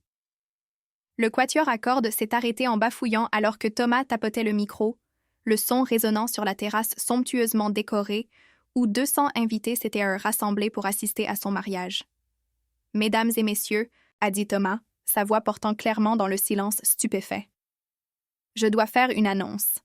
Le quatuor à cordes s'est arrêté en bafouillant alors que Thomas tapotait le micro, le son résonnant sur la terrasse somptueusement décorée, où 200 invités s'étaient rassemblés pour assister à son mariage. « Mesdames et messieurs », a dit Thomas, sa voix portant clairement dans le silence stupéfait. « Je dois faire une annonce. »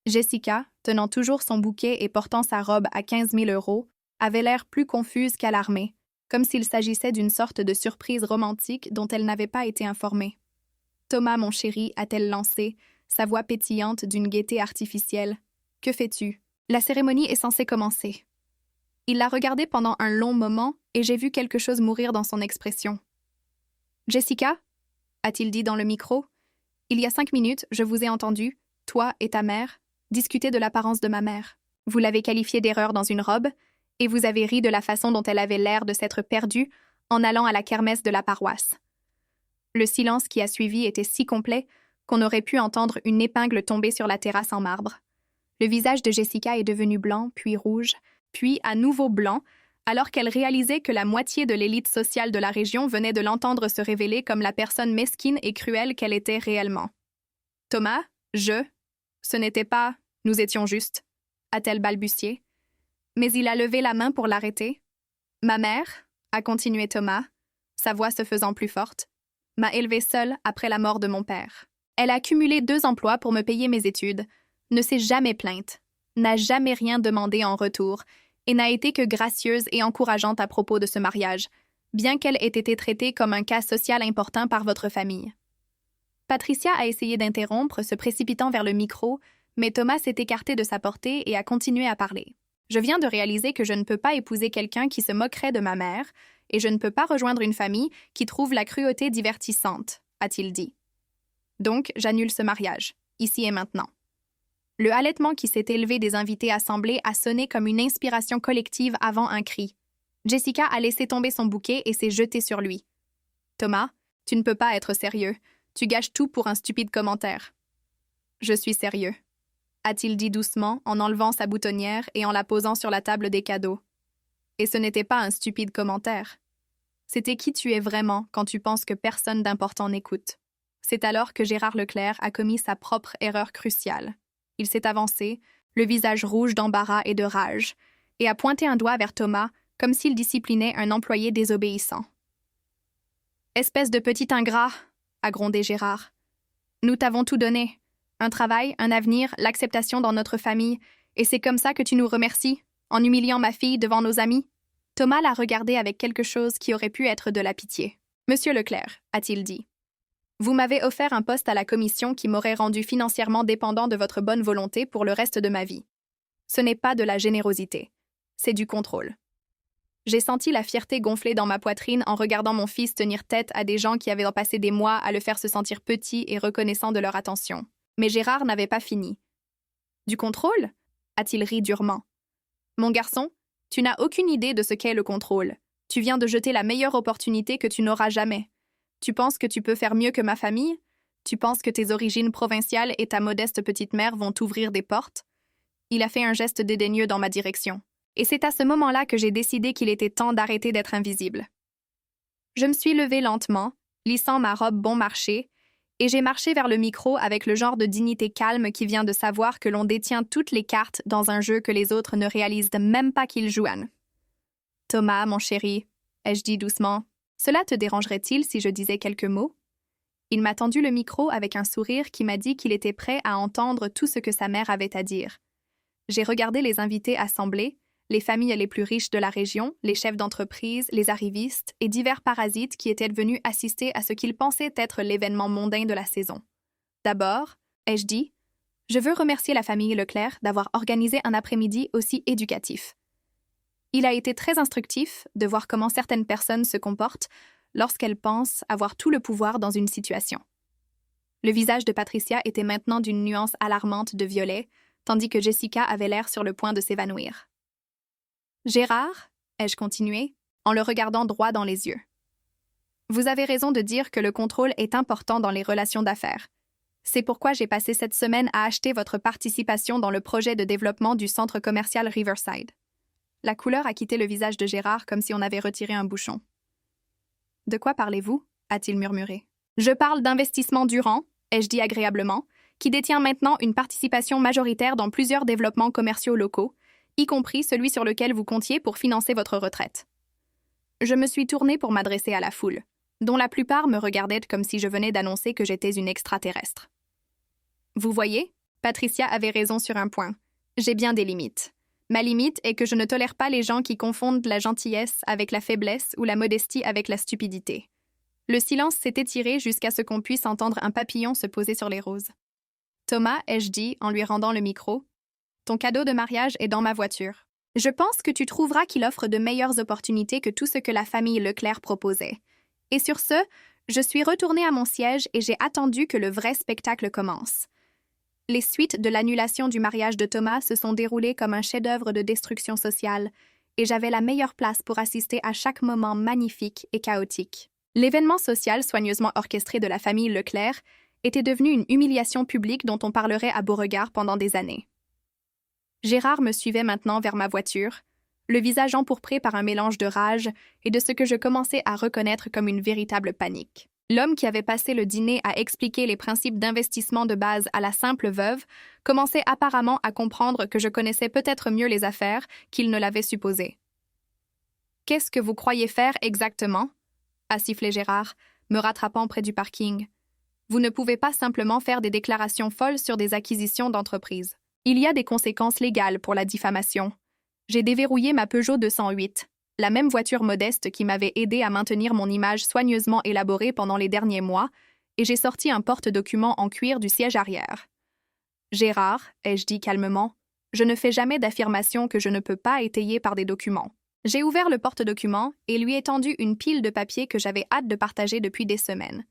Jessica, tenant toujours son bouquet et portant sa robe à 15 000 €, avait l'air plus confuse qu'alarmée, comme s'il s'agissait d'une sorte de surprise romantique dont elle n'avait pas été informée. « Thomas, mon chéri, a-t-elle lancé, sa voix pétillante d'une gaieté artificielle. « Que fais-tu? La cérémonie est censée commencer. » Il l'a regardé pendant un long moment et j'ai vu quelque chose mourir dans son expression. « Jessica ?» a-t-il dit dans le micro. « Il y a 5 minutes, je vous ai entendu, toi et ta mère, discuter de l'apparence de ma mère. Vous l'avez qualifiée d'erreur dans une robe, et vous avez ri de la façon dont elle avait l'air de s'être perdue en allant à la kermesse de la paroisse. » Le silence qui a suivi était si complet qu'on aurait pu entendre une épingle tomber sur la terrasse en marbre. Le visage de Jessica est devenu blanc, puis rouge, puis à nouveau blanc, alors qu'elle réalisait que la moitié de l'élite sociale de la région venait de l'entendre se révéler comme la personne mesquine et cruelle qu'elle était réellement. « Thomas, ce n'était pas, nous étions justes, a-t-elle balbutié. Mais il a levé la main pour l'arrêter. « Ma mère, » a continué Thomas, sa voix se faisant plus forte, « m'a élevée seule après la mort de mon père. Elle a cumulé 2 emplois pour me payer mes études, ne s'est jamais plainte, n'a jamais rien demandé en retour et n'a été que gracieuse et encourageante à propos de ce mariage, bien qu'elle ait été traitée comme un cas social important par votre famille. » Patricia a essayé d'interrompre, se précipitant vers le micro, mais Thomas s'est écarté de sa portée et a continué à parler. « Je viens de réaliser que je ne peux pas épouser quelqu'un qui se moquerait de ma mère, et je ne peux pas rejoindre une famille qui trouve la cruauté divertissante, a-t-il dit. Donc, j'annule ce mariage, ici et maintenant. » Le halètement qui s'est élevé des invités assemblés a sonné comme une inspiration collective avant un cri. Jessica a laissé tomber son bouquet et s'est jetée sur lui. « Thomas, tu ne peux pas être sérieux. Tu gâches tout pour un stupide commentaire. »« Je suis sérieux, » a-t-il dit doucement en enlevant sa boutonnière et en la posant sur la table des cadeaux. Et ce n'était pas un stupide commentaire. C'était qui tu es vraiment quand tu penses que personne d'important n'écoute. C'est alors que Gérard Leclerc a commis sa propre erreur cruciale. Il s'est avancé, le visage rouge d'embarras et de rage, et a pointé un doigt vers Thomas comme s'il disciplinait un employé désobéissant. « Espèce de petit ingrat !» a grondé Gérard. « Nous t'avons tout donné. Un travail, un avenir, l'acceptation dans notre famille, et c'est comme ça que tu nous remercies, en humiliant ma fille devant nos amis ?» Thomas l'a regardé avec quelque chose qui aurait pu être de la pitié. « Monsieur Leclerc, » a-t-il dit, « vous m'avez offert un poste à la commission qui m'aurait rendu financièrement dépendant de votre bonne volonté pour le reste de ma vie. Ce n'est pas de la générosité, c'est du contrôle. » J'ai senti la fierté gonfler dans ma poitrine en regardant mon fils tenir tête à des gens qui avaient passé des mois à le faire se sentir petit et reconnaissant de leur attention. Mais Gérard n'avait pas fini. « Du contrôle ?» a-t-il ri durement. « Mon garçon, tu n'as aucune idée de ce qu'est le contrôle. Tu viens de jeter la meilleure opportunité que tu n'auras jamais. Tu penses que tu peux faire mieux que ma famille? Tu penses que tes origines provinciales et ta modeste petite mère vont t'ouvrir des portes? » Il a fait un geste dédaigneux dans ma direction. Et c'est à ce moment-là que j'ai décidé qu'il était temps d'arrêter d'être invisible. Je me suis levée lentement, lissant ma robe bon marché, et j'ai marché vers le micro avec le genre de dignité calme qui vient de savoir que l'on détient toutes les cartes dans un jeu que les autres ne réalisent même pas qu'ils jouent. « Thomas, mon chéri, » ai-je dit doucement, « cela te dérangerait-il si je disais quelques mots? » Il m'a tendu le micro avec un sourire qui m'a dit qu'il était prêt à entendre tout ce que sa mère avait à dire. J'ai regardé les invités assemblés, les familles les plus riches de la région, les chefs d'entreprise, les arrivistes et divers parasites qui étaient venus assister à ce qu'ils pensaient être l'événement mondain de la saison. D'abord, ai-je dit, je veux remercier la famille Leclerc d'avoir organisé un après-midi aussi éducatif. Il a été très instructif de voir comment certaines personnes se comportent lorsqu'elles pensent avoir tout le pouvoir dans une situation. Le visage de Patricia était maintenant d'une nuance alarmante de violet, tandis que Jessica avait l'air sur le point de s'évanouir. « Gérard, » ai-je continué, en le regardant droit dans les yeux. « Vous avez raison de dire que le contrôle est important dans les relations d'affaires. C'est pourquoi j'ai passé cette semaine à acheter votre participation dans le projet de développement du centre commercial Riverside. » La couleur a quitté le visage de Gérard comme si on avait retiré un bouchon. « De quoi parlez-vous » a-t-il murmuré. « Je parle d'Investissement Durand, » ai-je dit agréablement, qui détient maintenant une participation majoritaire dans plusieurs développements commerciaux locaux, y compris celui sur lequel vous comptiez pour financer votre retraite. Je me suis tournée pour m'adresser à la foule, dont la plupart me regardaient comme si je venais d'annoncer que j'étais une extraterrestre. Vous voyez, Patricia avait raison sur un point. J'ai bien des limites. Ma limite est que je ne tolère pas les gens qui confondent la gentillesse avec la faiblesse ou la modestie avec la stupidité. Le silence s'est étiré jusqu'à ce qu'on puisse entendre un papillon se poser sur les roses. Thomas, ai-je dit en lui rendant le micro, ton cadeau de mariage est dans ma voiture. Je pense que tu trouveras qu'il offre de meilleures opportunités que tout ce que la famille Leclerc proposait. Et sur ce, je suis retournée à mon siège et j'ai attendu que le vrai spectacle commence. Les suites de l'annulation du mariage de Thomas se sont déroulées comme un chef-d'œuvre de destruction sociale, et j'avais la meilleure place pour assister à chaque moment magnifique et chaotique. L'événement social soigneusement orchestré de la famille Leclerc était devenu une humiliation publique dont on parlerait à Beauregard pendant des années. Gérard me suivait maintenant vers ma voiture, le visage empourpré par un mélange de rage et de ce que je commençais à reconnaître comme une véritable panique. L'homme qui avait passé le dîner à expliquer les principes d'investissement de base à la simple veuve commençait apparemment à comprendre que je connaissais peut-être mieux les affaires qu'il ne l'avait supposé. « Qu'est-ce que vous croyez faire exactement ?» a sifflé Gérard, me rattrapant près du parking. « Vous ne pouvez pas simplement faire des déclarations folles sur des acquisitions d'entreprise. Il y a des conséquences légales pour la diffamation. J'ai déverrouillé ma Peugeot 208. La même voiture modeste qui m'avait aidé à maintenir mon image soigneusement élaborée pendant les derniers mois, et j'ai sorti un porte-document en cuir du siège arrière. « Gérard, ai-je dit calmement, je ne fais jamais d'affirmation que je ne peux pas étayer par des documents. » J'ai ouvert le porte-document et lui ai tendu une pile de papiers que j'avais hâte de partager depuis des semaines.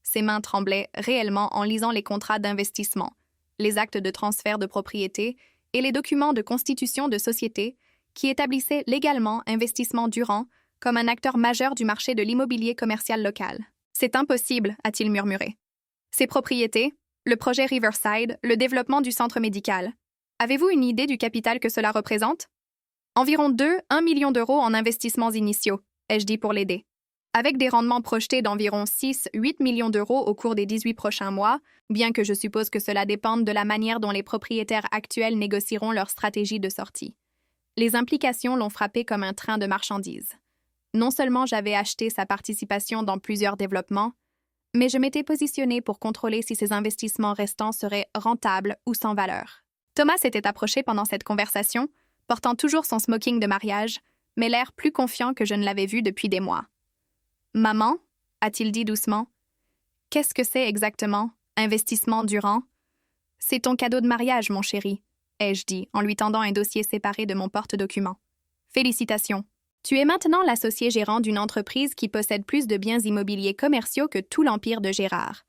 Ses mains tremblaient réellement en lisant les contrats d'investissement, les actes de transfert de propriété et les documents de constitution de société qui établissait légalement Investissement Durand comme un acteur majeur du marché de l'immobilier commercial local. « C'est impossible », a-t-il murmuré. « Ces propriétés, le projet Riverside, le développement du centre médical. Avez-vous une idée du capital que cela représente ? Environ 1 million d'euros en investissements initiaux, ai-je dit pour l'aider. Avec des rendements projetés d'environ 6-8 millions d'euros au cours des 18 prochains mois, bien que je suppose que cela dépende de la manière dont les propriétaires actuels négocieront leur stratégie de sortie. Les implications l'ont frappé comme un train de marchandises. Non seulement j'avais acheté sa participation dans plusieurs développements, mais je m'étais positionné pour contrôler si ces investissements restants seraient rentables ou sans valeur. Thomas s'était approché pendant cette conversation, portant toujours son smoking de mariage, mais l'air plus confiant que je ne l'avais vu depuis des mois. « Maman » a-t-il dit doucement. « Qu'est-ce que c'est exactement, Investissement Durand ?»« C'est ton cadeau de mariage, mon chéri. » ai-je dit, en lui tendant un dossier séparé de mon porte-document. « Félicitations. Tu es maintenant l'associé gérant d'une entreprise qui possède plus de biens immobiliers commerciaux que tout l'empire de Gérard. »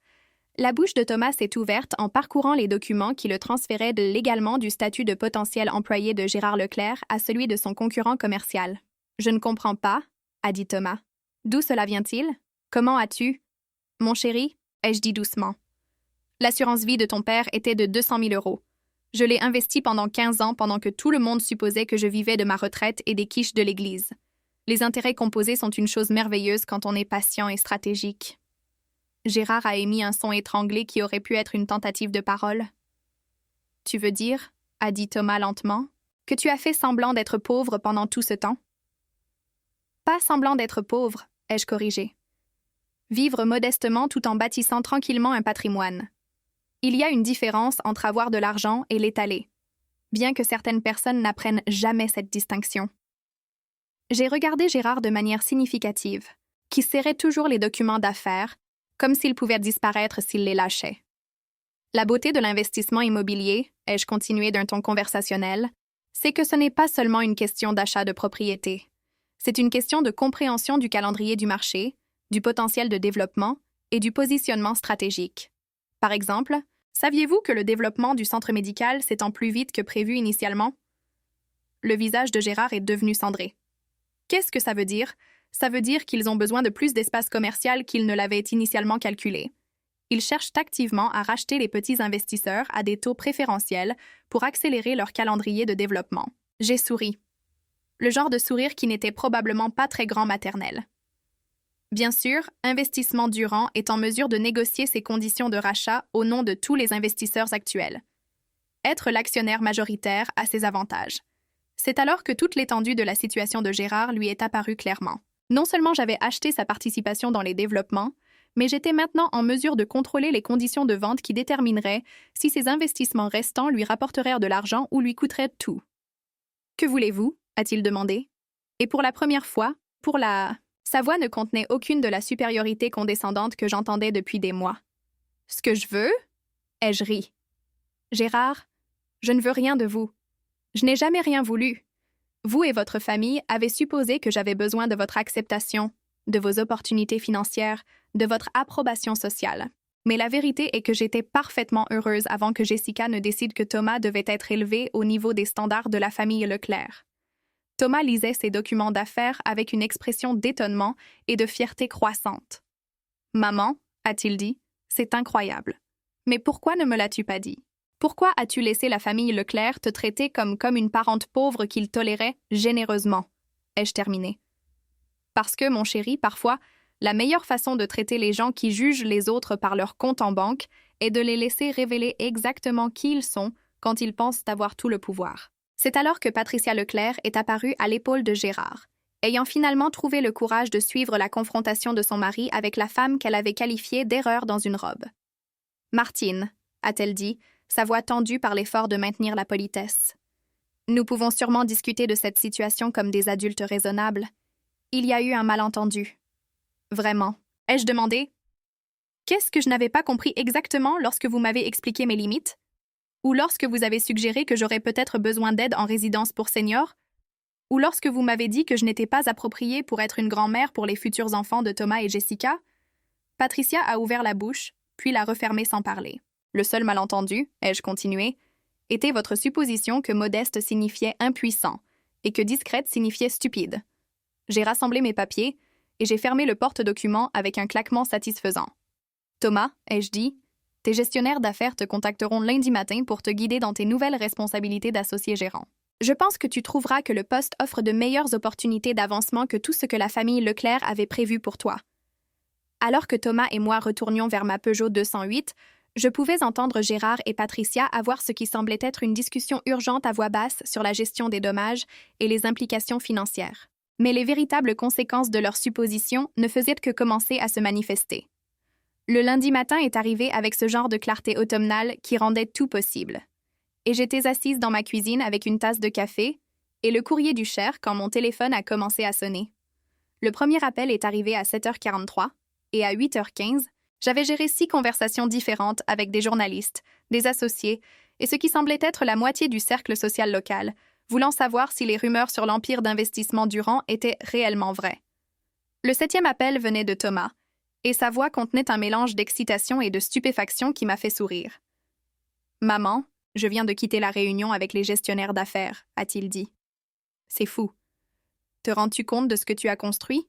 La bouche de Thomas s'est ouverte en parcourant les documents qui le transféraient légalement du statut de potentiel employé de Gérard Leclerc à celui de son concurrent commercial. « Je ne comprends pas, » a dit Thomas. « D'où cela vient-il? Comment as-tu? »« Mon chéri, » ai-je dit doucement. « L'assurance vie de ton père était de 200 000 euros. Je l'ai investi pendant 15 ans pendant que tout le monde supposait que je vivais de ma retraite et des quiches de l'église. Les intérêts composés sont une chose merveilleuse quand on est patient et stratégique. » Gérard a émis un son étranglé qui aurait pu être une tentative de parole. « Tu veux dire, » a dit Thomas lentement, « que tu as fait semblant d'être pauvre pendant tout ce temps? »« Pas semblant d'être pauvre, » ai-je corrigé. « Vivre modestement tout en bâtissant tranquillement un patrimoine. Il y a une différence entre avoir de l'argent et l'étaler, bien que certaines personnes n'apprennent jamais cette distinction. » J'ai regardé Gérard de manière significative, qui serrait toujours les documents d'affaires, comme s'ils pouvaient disparaître s'il les lâchait. La beauté de l'investissement immobilier, ai-je continué d'un ton conversationnel, c'est que ce n'est pas seulement une question d'achat de propriété. C'est une question de compréhension du calendrier du marché, du potentiel de développement et du positionnement stratégique. Par exemple, saviez-vous que le développement du centre médical s'étend plus vite que prévu initialement? Le visage de Gérard est devenu cendré. Qu'est-ce que ça veut dire? Ça veut dire qu'ils ont besoin de plus d'espace commercial qu'ils ne l'avaient initialement calculé. Ils cherchent activement à racheter les petits investisseurs à des taux préférentiels pour accélérer leur calendrier de développement. J'ai souri. Le genre de sourire qui n'était probablement pas très grand maternel. Bien sûr, Investissement Durand est en mesure de négocier ses conditions de rachat au nom de tous les investisseurs actuels. Être l'actionnaire majoritaire a ses avantages. C'est alors que toute l'étendue de la situation de Gérard lui est apparue clairement. Non seulement j'avais acheté sa participation dans les développements, mais j'étais maintenant en mesure de contrôler les conditions de vente qui détermineraient si ses investissements restants lui rapporteraient de l'argent ou lui coûteraient tout. « Que voulez-vous » a-t-il demandé. Et pour la première fois, sa voix ne contenait aucune de la supériorité condescendante que j'entendais depuis des mois. « Ce que je veux » ai-je ri. « Gérard, je ne veux rien de vous. Je n'ai jamais rien voulu. Vous et votre famille avez supposé que j'avais besoin de votre acceptation, de vos opportunités financières, de votre approbation sociale. Mais la vérité est que j'étais parfaitement heureuse avant que Jessica ne décide que Thomas devait être élevé au niveau des standards de la famille Leclerc. » Thomas lisait ses documents d'affaires avec une expression d'étonnement et de fierté croissante. « Maman, » a-t-il dit, « c'est incroyable. Mais pourquoi ne me l'as-tu pas dit? Pourquoi as-tu laissé la famille Leclerc te traiter comme une parente pauvre qu'il tolérait généreusement? » ai-je terminé. « Parce que, mon chéri, parfois, La meilleure façon de traiter les gens qui jugent les autres par leur compte en banque est de les laisser révéler exactement qui ils sont quand ils pensent avoir tout le pouvoir. C'est alors que Patricia Leclerc est apparue à l'épaule de Gérard, ayant finalement trouvé le courage de suivre la confrontation de son mari avec la femme qu'elle avait qualifiée d'erreur dans une robe. « Martine », a-t-elle dit, sa voix tendue par l'effort de maintenir la politesse. « Nous pouvons sûrement discuter de cette situation comme des adultes raisonnables. Il y a eu un malentendu. » « Vraiment ?» ai-je demandé. « Qu'est-ce que je n'avais pas compris exactement lorsque vous m'avez expliqué mes limites? Ou lorsque vous avez suggéré que j'aurais peut-être besoin d'aide en résidence pour seniors? Ou lorsque vous m'avez dit que je n'étais pas appropriée pour être une grand-mère pour les futurs enfants de Thomas et Jessica? » Patricia a ouvert la bouche, puis l'a refermée sans parler. « Le seul malentendu, ai-je continué, était votre supposition que modeste signifiait impuissant et que discrète signifiait stupide. J'ai rassemblé mes papiers et j'ai fermé le porte-document avec un claquement satisfaisant. Thomas, ai-je dit, tes gestionnaires d'affaires te contacteront lundi matin pour te guider dans tes nouvelles responsabilités d'associé gérant. Je pense que tu trouveras que le poste offre de meilleures opportunités d'avancement que tout ce que la famille Leclerc avait prévu pour toi. » Alors que Thomas et moi retournions vers ma Peugeot 208, je pouvais entendre Gérard et Patricia avoir ce qui semblait être une discussion urgente à voix basse sur la gestion des dommages et les implications financières. Mais les véritables conséquences de leurs suppositions ne faisaient que commencer à se manifester. Le lundi matin est arrivé avec ce genre de clarté automnale qui rendait tout possible. Et j'étais assise dans ma cuisine avec une tasse de café et le courrier du Cher quand mon téléphone a commencé à sonner. Le premier appel est arrivé à 7h43 et à 8h15, j'avais géré 6 conversations différentes avec des journalistes, des associés et ce qui semblait être la moitié du cercle social local, voulant savoir si les rumeurs sur l'empire d'investissement Durand étaient réellement vraies. Le 7e appel venait de Thomas, et sa voix contenait un mélange d'excitation et de stupéfaction qui m'a fait sourire. « Maman, je viens de quitter la réunion avec les gestionnaires d'affaires, a-t-il dit. C'est fou. Te rends-tu compte de ce que tu as construit?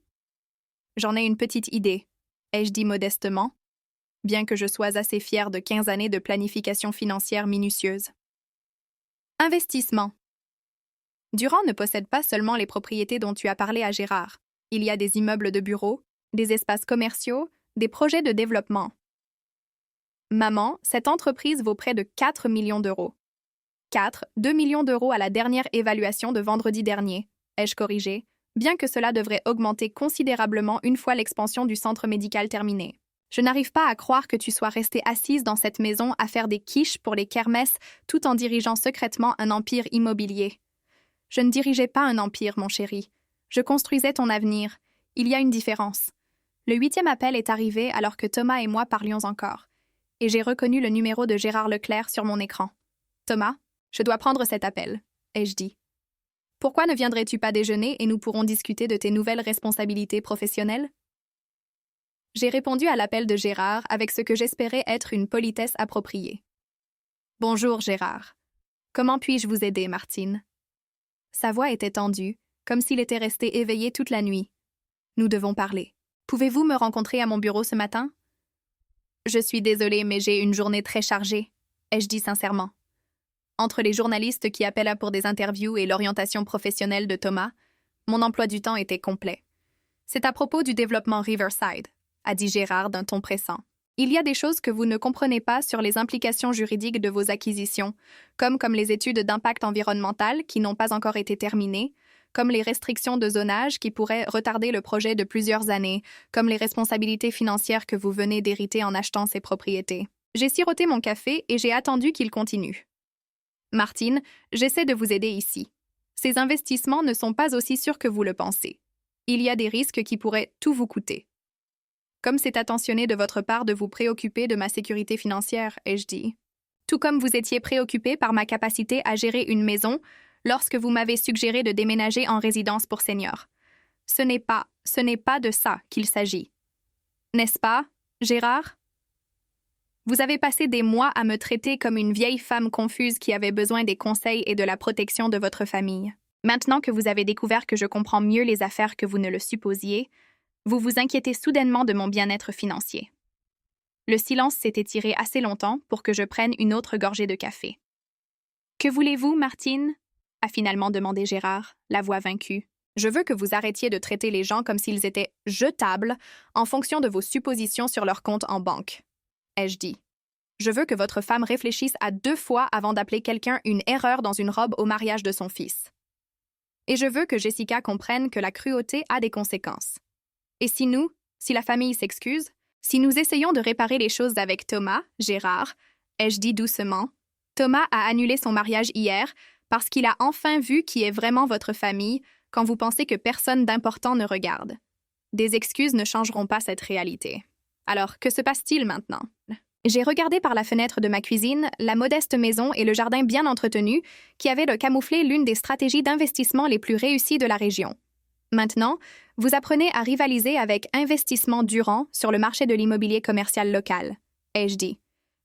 J'en ai une petite idée, ai-je dit modestement, bien que je sois assez fière de 15 années de planification financière minutieuse. Investissement. Durand ne possède pas seulement les propriétés dont tu as parlé à Gérard. Il y a des immeubles de bureaux, des espaces commerciaux, des projets de développement. Maman, cette entreprise vaut près de 4 millions d'euros. 2 millions d'euros à la dernière évaluation de vendredi dernier, ai-je corrigé, bien que cela devrait augmenter considérablement une fois l'expansion du centre médical terminée. Je n'arrive pas à croire que tu sois restée assise dans cette maison à faire des quiches pour les kermesses tout en dirigeant secrètement un empire immobilier. Je ne dirigeais pas un empire, mon chéri. Je construisais ton avenir. Il y a une différence. Le 8e appel est arrivé alors que Thomas et moi parlions encore, et j'ai reconnu le numéro de Gérard Leclerc sur mon écran. « Thomas, je dois prendre cet appel, » ai-je dit. « Pourquoi ne viendrais-tu pas déjeuner et nous pourrons discuter de tes nouvelles responsabilités professionnelles? » J'ai répondu à l'appel de Gérard avec ce que j'espérais être une politesse appropriée. « Bonjour, Gérard. Comment puis-je vous aider, Martine? » Sa voix était tendue, comme s'il était resté éveillé toute la nuit. « Nous devons parler. Pouvez-vous me rencontrer à mon bureau ce matin? » « Je suis désolée, mais j'ai une journée très chargée, » ai-je dit sincèrement. Entre les journalistes qui appellent pour des interviews et l'orientation professionnelle de Thomas, mon emploi du temps était complet. « C'est à propos du développement Riverside, » a dit Gérard d'un ton pressant. « Il y a des choses que vous ne comprenez pas sur les implications juridiques de vos acquisitions, comme les études d'impact environnemental qui n'ont pas encore été terminées, comme les restrictions de zonage qui pourraient retarder le projet de plusieurs années, comme les responsabilités financières que vous venez d'hériter en achetant ces propriétés. » J'ai siroté mon café et j'ai attendu qu'il continue. « Martine, j'essaie de vous aider ici. Ces investissements ne sont pas aussi sûrs que vous le pensez. Il y a des risques qui pourraient tout vous coûter. Comme c'est attentionné de votre part de vous préoccuper de ma sécurité financière, ai-je dit. Tout comme vous étiez préoccupé par ma capacité à gérer une maison lorsque vous m'avez suggéré de déménager en résidence pour seniors. Ce n'est pas de ça qu'il s'agit. N'est-ce pas, Gérard? Vous avez passé des mois à me traiter comme une vieille femme confuse qui avait besoin des conseils et de la protection de votre famille. Maintenant que vous avez découvert que je comprends mieux les affaires que vous ne le supposiez, vous vous inquiétez soudainement de mon bien-être financier. Le silence s'est étiré assez longtemps pour que je prenne une autre gorgée de café. « Que voulez-vous, Martine ?» a finalement demandé Gérard, la voix vaincue. Je veux que vous arrêtiez de traiter les gens comme s'ils étaient jetables en fonction de vos suppositions sur leur compte en banque, ai-je dit. Je veux que votre femme réfléchisse à 2 fois avant d'appeler quelqu'un une erreur dans une robe au mariage de son fils. Et je veux que Jessica comprenne que la cruauté a des conséquences. Et si la famille s'excuse, si nous essayons de réparer les choses avec Thomas, Gérard, ai-je dit doucement, Thomas a annulé son mariage hier parce qu'il a enfin vu qui est vraiment votre famille quand vous pensez que personne d'important ne regarde. Des excuses ne changeront pas cette réalité. Alors, que se passe-t-il maintenant? J'ai regardé par la fenêtre de ma cuisine la modeste maison et le jardin bien entretenu qui avaient de camoufler l'une des stratégies d'investissement les plus réussies de la région. Maintenant, vous apprenez à rivaliser avec Investissement Durand sur le marché de l'immobilier commercial local, ai-je dit.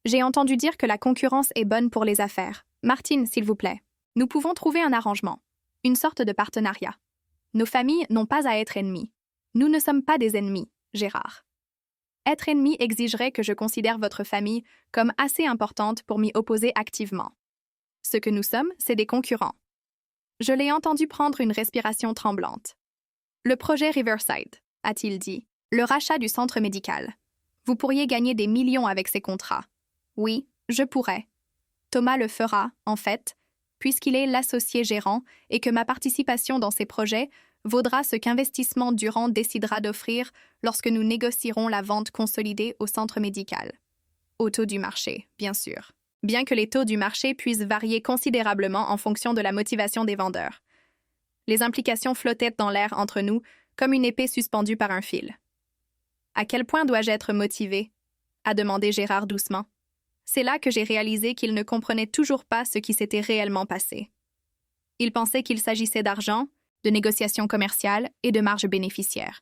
J'ai entendu dire que la concurrence est bonne pour les affaires. Martine, s'il vous plaît. Nous pouvons trouver un arrangement, une sorte de partenariat. Nos familles n'ont pas à être ennemies. Nous ne sommes pas des ennemis, Gérard. Être ennemi exigerait que je considère votre famille comme assez importante pour m'y opposer activement. Ce que nous sommes, c'est des concurrents. Je l'ai entendu prendre une respiration tremblante. Le projet Riverside, a-t-il dit, le rachat du centre médical. Vous pourriez gagner des millions avec ces contrats. Oui, je pourrais. Thomas le fera, en fait, puisqu'il est l'associé gérant et que ma participation dans ces projets vaudra ce qu'Investissement Durand décidera d'offrir lorsque nous négocierons la vente consolidée au centre médical. Au taux du marché, bien sûr. Bien que les taux du marché puissent varier considérablement en fonction de la motivation des vendeurs. Les implications flottaient dans l'air entre nous comme une épée suspendue par un fil. « À quel point dois-je être motivé ?» a demandé Gérard doucement. C'est là que j'ai réalisé qu'il ne comprenait toujours pas ce qui s'était réellement passé. Il pensait qu'il s'agissait d'argent, de négociations commerciales et de marges bénéficiaires.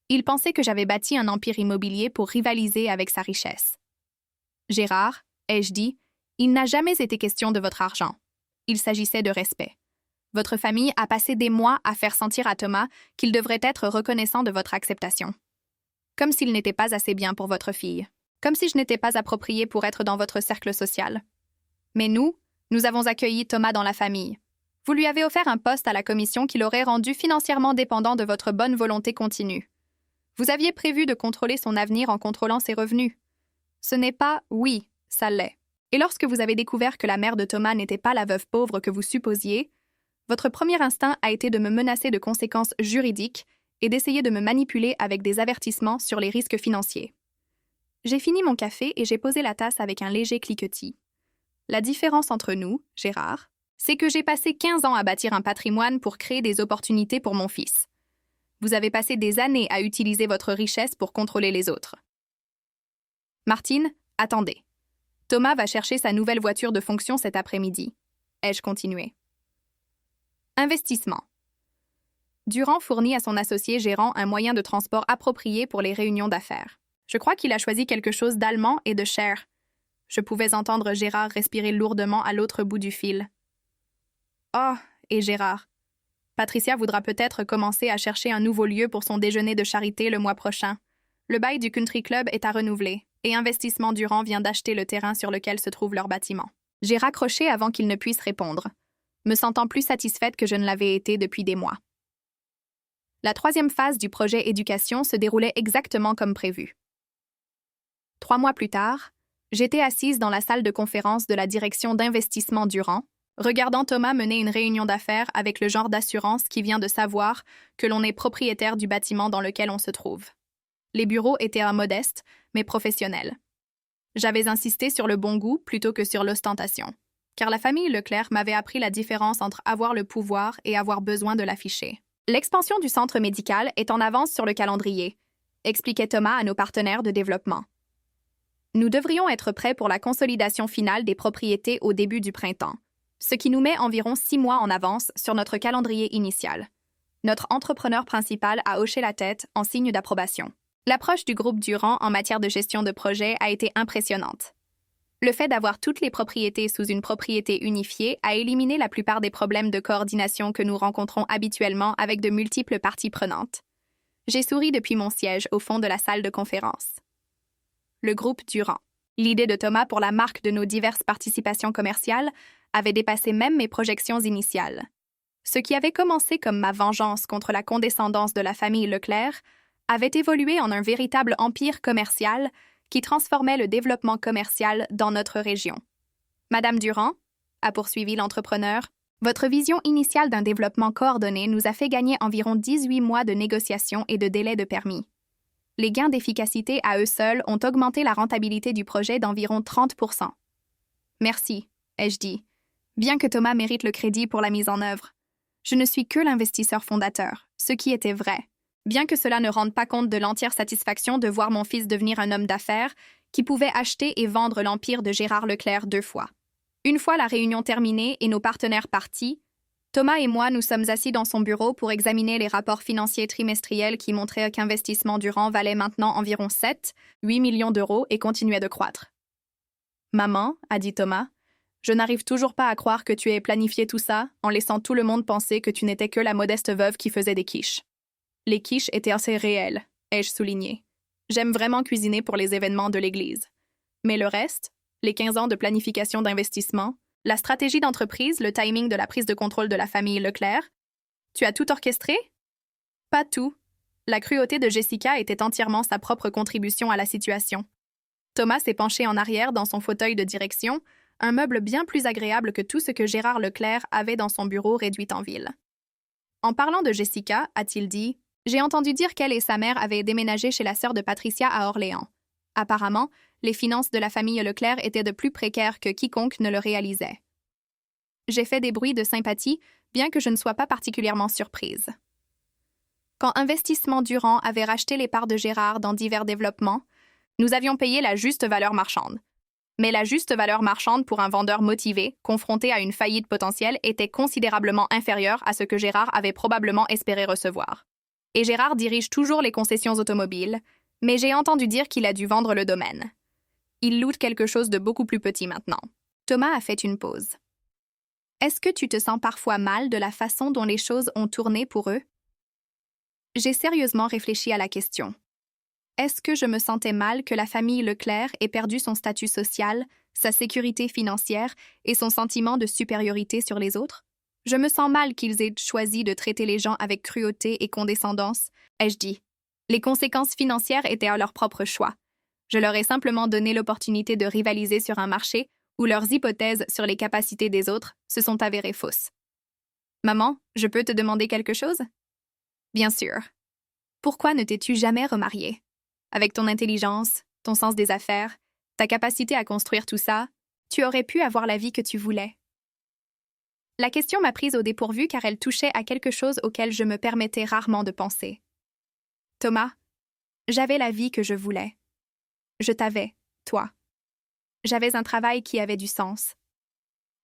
Il pensait que j'avais bâti un empire immobilier pour rivaliser avec sa richesse. « Gérard, ai-je dit, il n'a jamais été question de votre argent. Il s'agissait de respect. Votre famille a passé des mois à faire sentir à Thomas qu'il devrait être reconnaissant de votre acceptation. Comme s'il n'était pas assez bien pour votre fille. Comme si je n'étais pas appropriée pour être dans votre cercle social. Mais nous avons accueilli Thomas dans la famille. Vous lui avez offert un poste à la commission qui l'aurait rendu financièrement dépendant de votre bonne volonté continue. Vous aviez prévu de contrôler son avenir en contrôlant ses revenus. Ce n'est pas « oui », ça l'est. Et lorsque vous avez découvert que la mère de Thomas n'était pas la veuve pauvre que vous supposiez, votre premier instinct a été de me menacer de conséquences juridiques et d'essayer de me manipuler avec des avertissements sur les risques financiers. J'ai fini mon café et j'ai posé la tasse avec un léger cliquetis. La différence entre nous, Gérard, c'est que j'ai passé 15 ans à bâtir un patrimoine pour créer des opportunités pour mon fils. Vous avez passé des années à utiliser votre richesse pour contrôler les autres. Martine, attendez. Thomas va chercher sa nouvelle voiture de fonction cet après-midi. Ai-je continué? Investissement. Durand fournit à son associé gérant un moyen de transport approprié pour les réunions d'affaires. Je crois qu'il a choisi quelque chose d'allemand et de cher. Je pouvais entendre Gérard respirer lourdement à l'autre bout du fil. Oh, et Gérard. Patricia voudra peut-être commencer à chercher un nouveau lieu pour son déjeuner de charité le mois prochain. Le bail du Country Club est à renouveler, et Investissement Durand vient d'acheter le terrain sur lequel se trouve leur bâtiment. J'ai raccroché avant qu'il ne puisse répondre, me sentant plus satisfaite que je ne l'avais été depuis des mois. La 3e phase du projet éducation se déroulait exactement comme prévu. 3 mois plus tard, j'étais assise dans la salle de conférence de la direction d'Investissement Durand, regardant Thomas mener une réunion d'affaires avec le genre d'assurance qui vient de savoir que l'on est propriétaire du bâtiment dans lequel on se trouve. Les bureaux étaient modestes, mais professionnels. J'avais insisté sur le bon goût plutôt que sur l'ostentation, car la famille Leclerc m'avait appris la différence entre avoir le pouvoir et avoir besoin de l'afficher. L'expansion du centre médical est en avance sur le calendrier, expliquait Thomas à nos partenaires de développement. Nous devrions être prêts pour la consolidation finale des propriétés au début du printemps, ce qui nous met environ 6 mois en avance sur notre calendrier initial. Notre entrepreneur principal a hoché la tête en signe d'approbation. L'approche du groupe Durand en matière de gestion de projet a été impressionnante. Le fait d'avoir toutes les propriétés sous une propriété unifiée a éliminé la plupart des problèmes de coordination que nous rencontrons habituellement avec de multiples parties prenantes. J'ai souri depuis mon siège au fond de la salle de conférence. Le groupe Durand. L'idée de Thomas pour la marque de nos diverses participations commerciales avait dépassé même mes projections initiales. Ce qui avait commencé comme ma vengeance contre la condescendance de la famille Leclerc avait évolué en un véritable empire commercial qui transformait le développement commercial dans notre région. Madame Durand, a poursuivi l'entrepreneur, votre vision initiale d'un développement coordonné nous a fait gagner environ 18 mois de négociations et de délais de permis. Les gains d'efficacité à eux seuls ont augmenté la rentabilité du projet d'environ 30%. Merci, ai-je dit, bien que Thomas mérite le crédit pour la mise en œuvre. Je ne suis que l'investisseur fondateur, ce qui était vrai, bien que cela ne rende pas compte de l'entière satisfaction de voir mon fils devenir un homme d'affaires qui pouvait acheter et vendre l'empire de Gérard Leclerc 2 fois. Une fois la réunion terminée et nos partenaires partis, Thomas et moi nous sommes assis dans son bureau pour examiner les rapports financiers trimestriels qui montraient qu'Investissement Durand valait maintenant environ 7-8 millions d'euros et continuait de croître. « Maman, a dit Thomas, je n'arrive toujours pas à croire que tu aies planifié tout ça en laissant tout le monde penser que tu n'étais que la modeste veuve qui faisait des quiches. Les quiches étaient assez réelles, ai-je souligné. J'aime vraiment cuisiner pour les événements de l'église. Mais le reste, les 15 ans de planification d'investissement, la stratégie d'entreprise, le timing de la prise de contrôle de la famille Leclerc, tu as tout orchestré? Pas tout. La cruauté de Jessica était entièrement sa propre contribution à la situation. Thomas s'est penché en arrière dans son fauteuil de direction, un meuble bien plus agréable que tout ce que Gérard Leclerc avait dans son bureau réduit en ville. En parlant de Jessica, a-t-il dit, j'ai entendu dire qu'elle et sa mère avaient déménagé chez la sœur de Patricia à Orléans. Apparemment, les finances de la famille Leclerc étaient de plus précaires que quiconque ne le réalisait. J'ai fait des bruits de sympathie, bien que je ne sois pas particulièrement surprise. Quand Investissement Durand avait racheté les parts de Gérard dans divers développements, nous avions payé la juste valeur marchande. Mais la juste valeur marchande pour un vendeur motivé, confronté à une faillite potentielle, était considérablement inférieure à ce que Gérard avait probablement espéré recevoir. Et Gérard dirige toujours les concessions automobiles, mais j'ai entendu dire qu'il a dû vendre le domaine. Il loot quelque chose de beaucoup plus petit maintenant. Thomas a fait une pause. Est-ce que tu te sens parfois mal de la façon dont les choses ont tourné pour eux? J'ai sérieusement réfléchi à la question. Est-ce que je me sentais mal que la famille Leclerc ait perdu son statut social, sa sécurité financière et son sentiment de supériorité sur les autres? Je me sens mal qu'ils aient choisi de traiter les gens avec cruauté et condescendance, ai-je dit. Les conséquences financières étaient à leur propre choix. Je leur ai simplement donné l'opportunité de rivaliser sur un marché où leurs hypothèses sur les capacités des autres se sont avérées fausses. Maman, je peux te demander quelque chose? Bien sûr. Pourquoi ne t'es-tu jamais remariée? Avec ton intelligence, ton sens des affaires, ta capacité à construire tout ça, tu aurais pu avoir la vie que tu voulais. La question m'a prise au dépourvu car elle touchait à quelque chose auquel je me permettais rarement de penser. Thomas, j'avais la vie que je voulais. Je t'avais, toi. J'avais un travail qui avait du sens.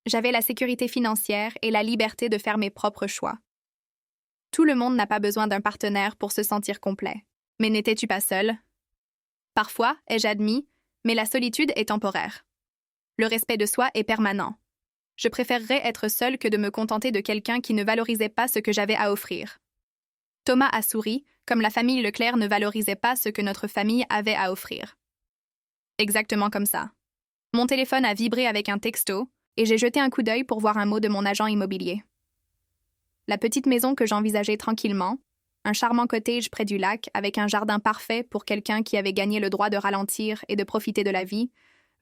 J'avais la sécurité financière et la liberté de faire mes propres choix. Tout le monde n'a pas besoin d'un partenaire pour se sentir complet. Mais n'étais-tu pas seule? Parfois, ai-je admis, mais la solitude est temporaire. Le respect de soi est permanent. Je préférerais être seule que de me contenter de quelqu'un qui ne valorisait pas ce que j'avais à offrir. Thomas a souri, comme la famille Leclerc ne valorisait pas ce que notre famille avait à offrir. Exactement comme ça. Mon téléphone a vibré avec un texto, et j'ai jeté un coup d'œil pour voir un mot de mon agent immobilier. La petite maison que j'envisageais tranquillement, un charmant cottage près du lac avec un jardin parfait pour quelqu'un qui avait gagné le droit de ralentir et de profiter de la vie,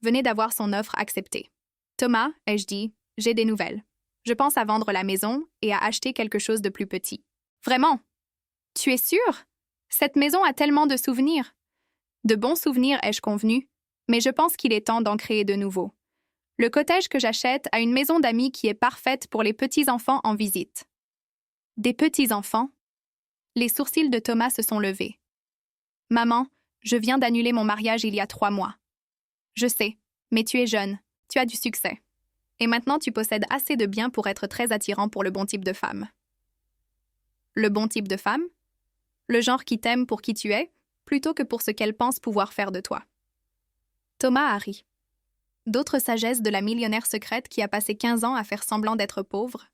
venait d'avoir son offre acceptée. Thomas, ai-je dit, j'ai des nouvelles. Je pense à vendre la maison et à acheter quelque chose de plus petit. Vraiment? Tu es sûr? Cette maison a tellement de souvenirs. De bons souvenirs, ai-je convenu, mais je pense qu'il est temps d'en créer de nouveaux. Le cottage que j'achète a une maison d'amis qui est parfaite pour les petits-enfants en visite. Des petits-enfants? Les sourcils de Thomas se sont levés. Maman, je viens d'annuler mon mariage il y a 3 mois. Je sais, mais tu es jeune, tu as du succès. Et maintenant tu possèdes assez de biens pour être très attirant pour le bon type de femme. Le bon type de femme? Le genre qui t'aime pour qui tu es, plutôt que pour ce qu'elle pense pouvoir faire de toi. Thomas a ri. D'autres sagesses de la millionnaire secrète qui a passé 15 ans à faire semblant d'être pauvre.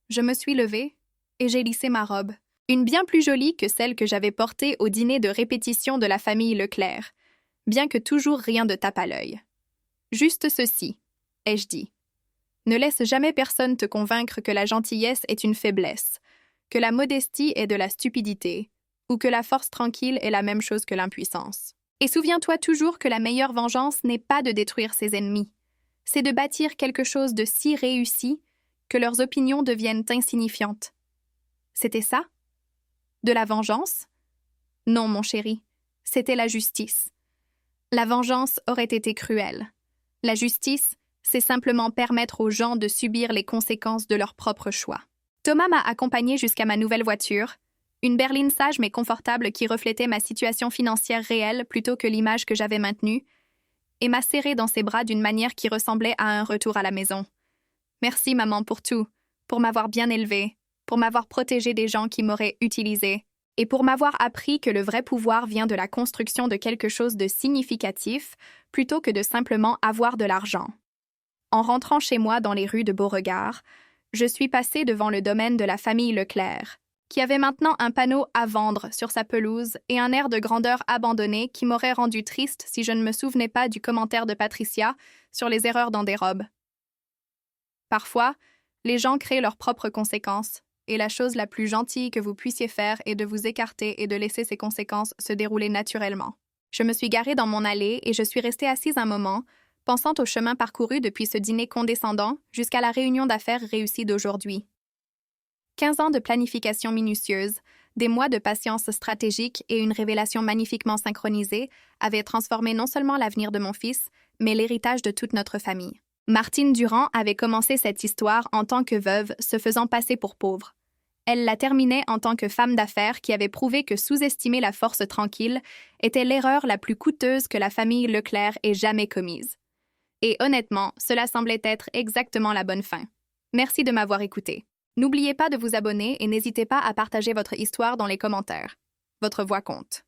Je me suis levée et j'ai lissé ma robe, une bien plus jolie que celle que j'avais portée au dîner de répétition de la famille Leclerc, bien que toujours rien de tape à l'œil. Juste ceci, ai-je dit. Ne laisse jamais personne te convaincre que la gentillesse est une faiblesse, que la modestie est de la stupidité, ou que la force tranquille est la même chose que l'impuissance. Et souviens-toi toujours que la meilleure vengeance n'est pas de détruire ses ennemis, c'est de bâtir quelque chose de si réussi que leurs opinions deviennent insignifiantes. C'était ça? De la vengeance? Non, mon chéri, c'était la justice. La vengeance aurait été cruelle. La justice, c'est simplement permettre aux gens de subir les conséquences de leurs propres choix. Thomas m'a accompagné jusqu'à ma nouvelle voiture, une berline sage mais confortable qui reflétait ma situation financière réelle plutôt que l'image que j'avais maintenue, et m'a serré dans ses bras d'une manière qui ressemblait à un retour à la maison. Merci, maman, pour tout, pour m'avoir bien élevée, pour m'avoir protégée des gens qui m'auraient utilisée, et pour m'avoir appris que le vrai pouvoir vient de la construction de quelque chose de significatif plutôt que de simplement avoir de l'argent. En rentrant chez moi dans les rues de Beauregard, je suis passée devant le domaine de la famille Leclerc, qui avait maintenant un panneau à vendre sur sa pelouse et un air de grandeur abandonnée qui m'aurait rendu triste si je ne me souvenais pas du commentaire de Patricia sur les erreurs dans des robes. Parfois, les gens créent leurs propres conséquences, et la chose la plus gentille que vous puissiez faire est de vous écarter et de laisser ces conséquences se dérouler naturellement. Je me suis garée dans mon allée et je suis restée assise un moment, pensant au chemin parcouru depuis ce dîner condescendant jusqu'à la réunion d'affaires réussie d'aujourd'hui. 15 ans de planification minutieuse, des mois de patience stratégique et une révélation magnifiquement synchronisée avaient transformé non seulement l'avenir de mon fils, mais l'héritage de toute notre famille. Martine Durand avait commencé cette histoire en tant que veuve, se faisant passer pour pauvre. Elle la terminait en tant que femme d'affaires qui avait prouvé que sous-estimer la force tranquille était l'erreur la plus coûteuse que la famille Leclerc ait jamais commise. Et honnêtement, cela semblait être exactement la bonne fin. Merci de m'avoir écouté. N'oubliez pas de vous abonner et n'hésitez pas à partager votre histoire dans les commentaires. Votre voix compte.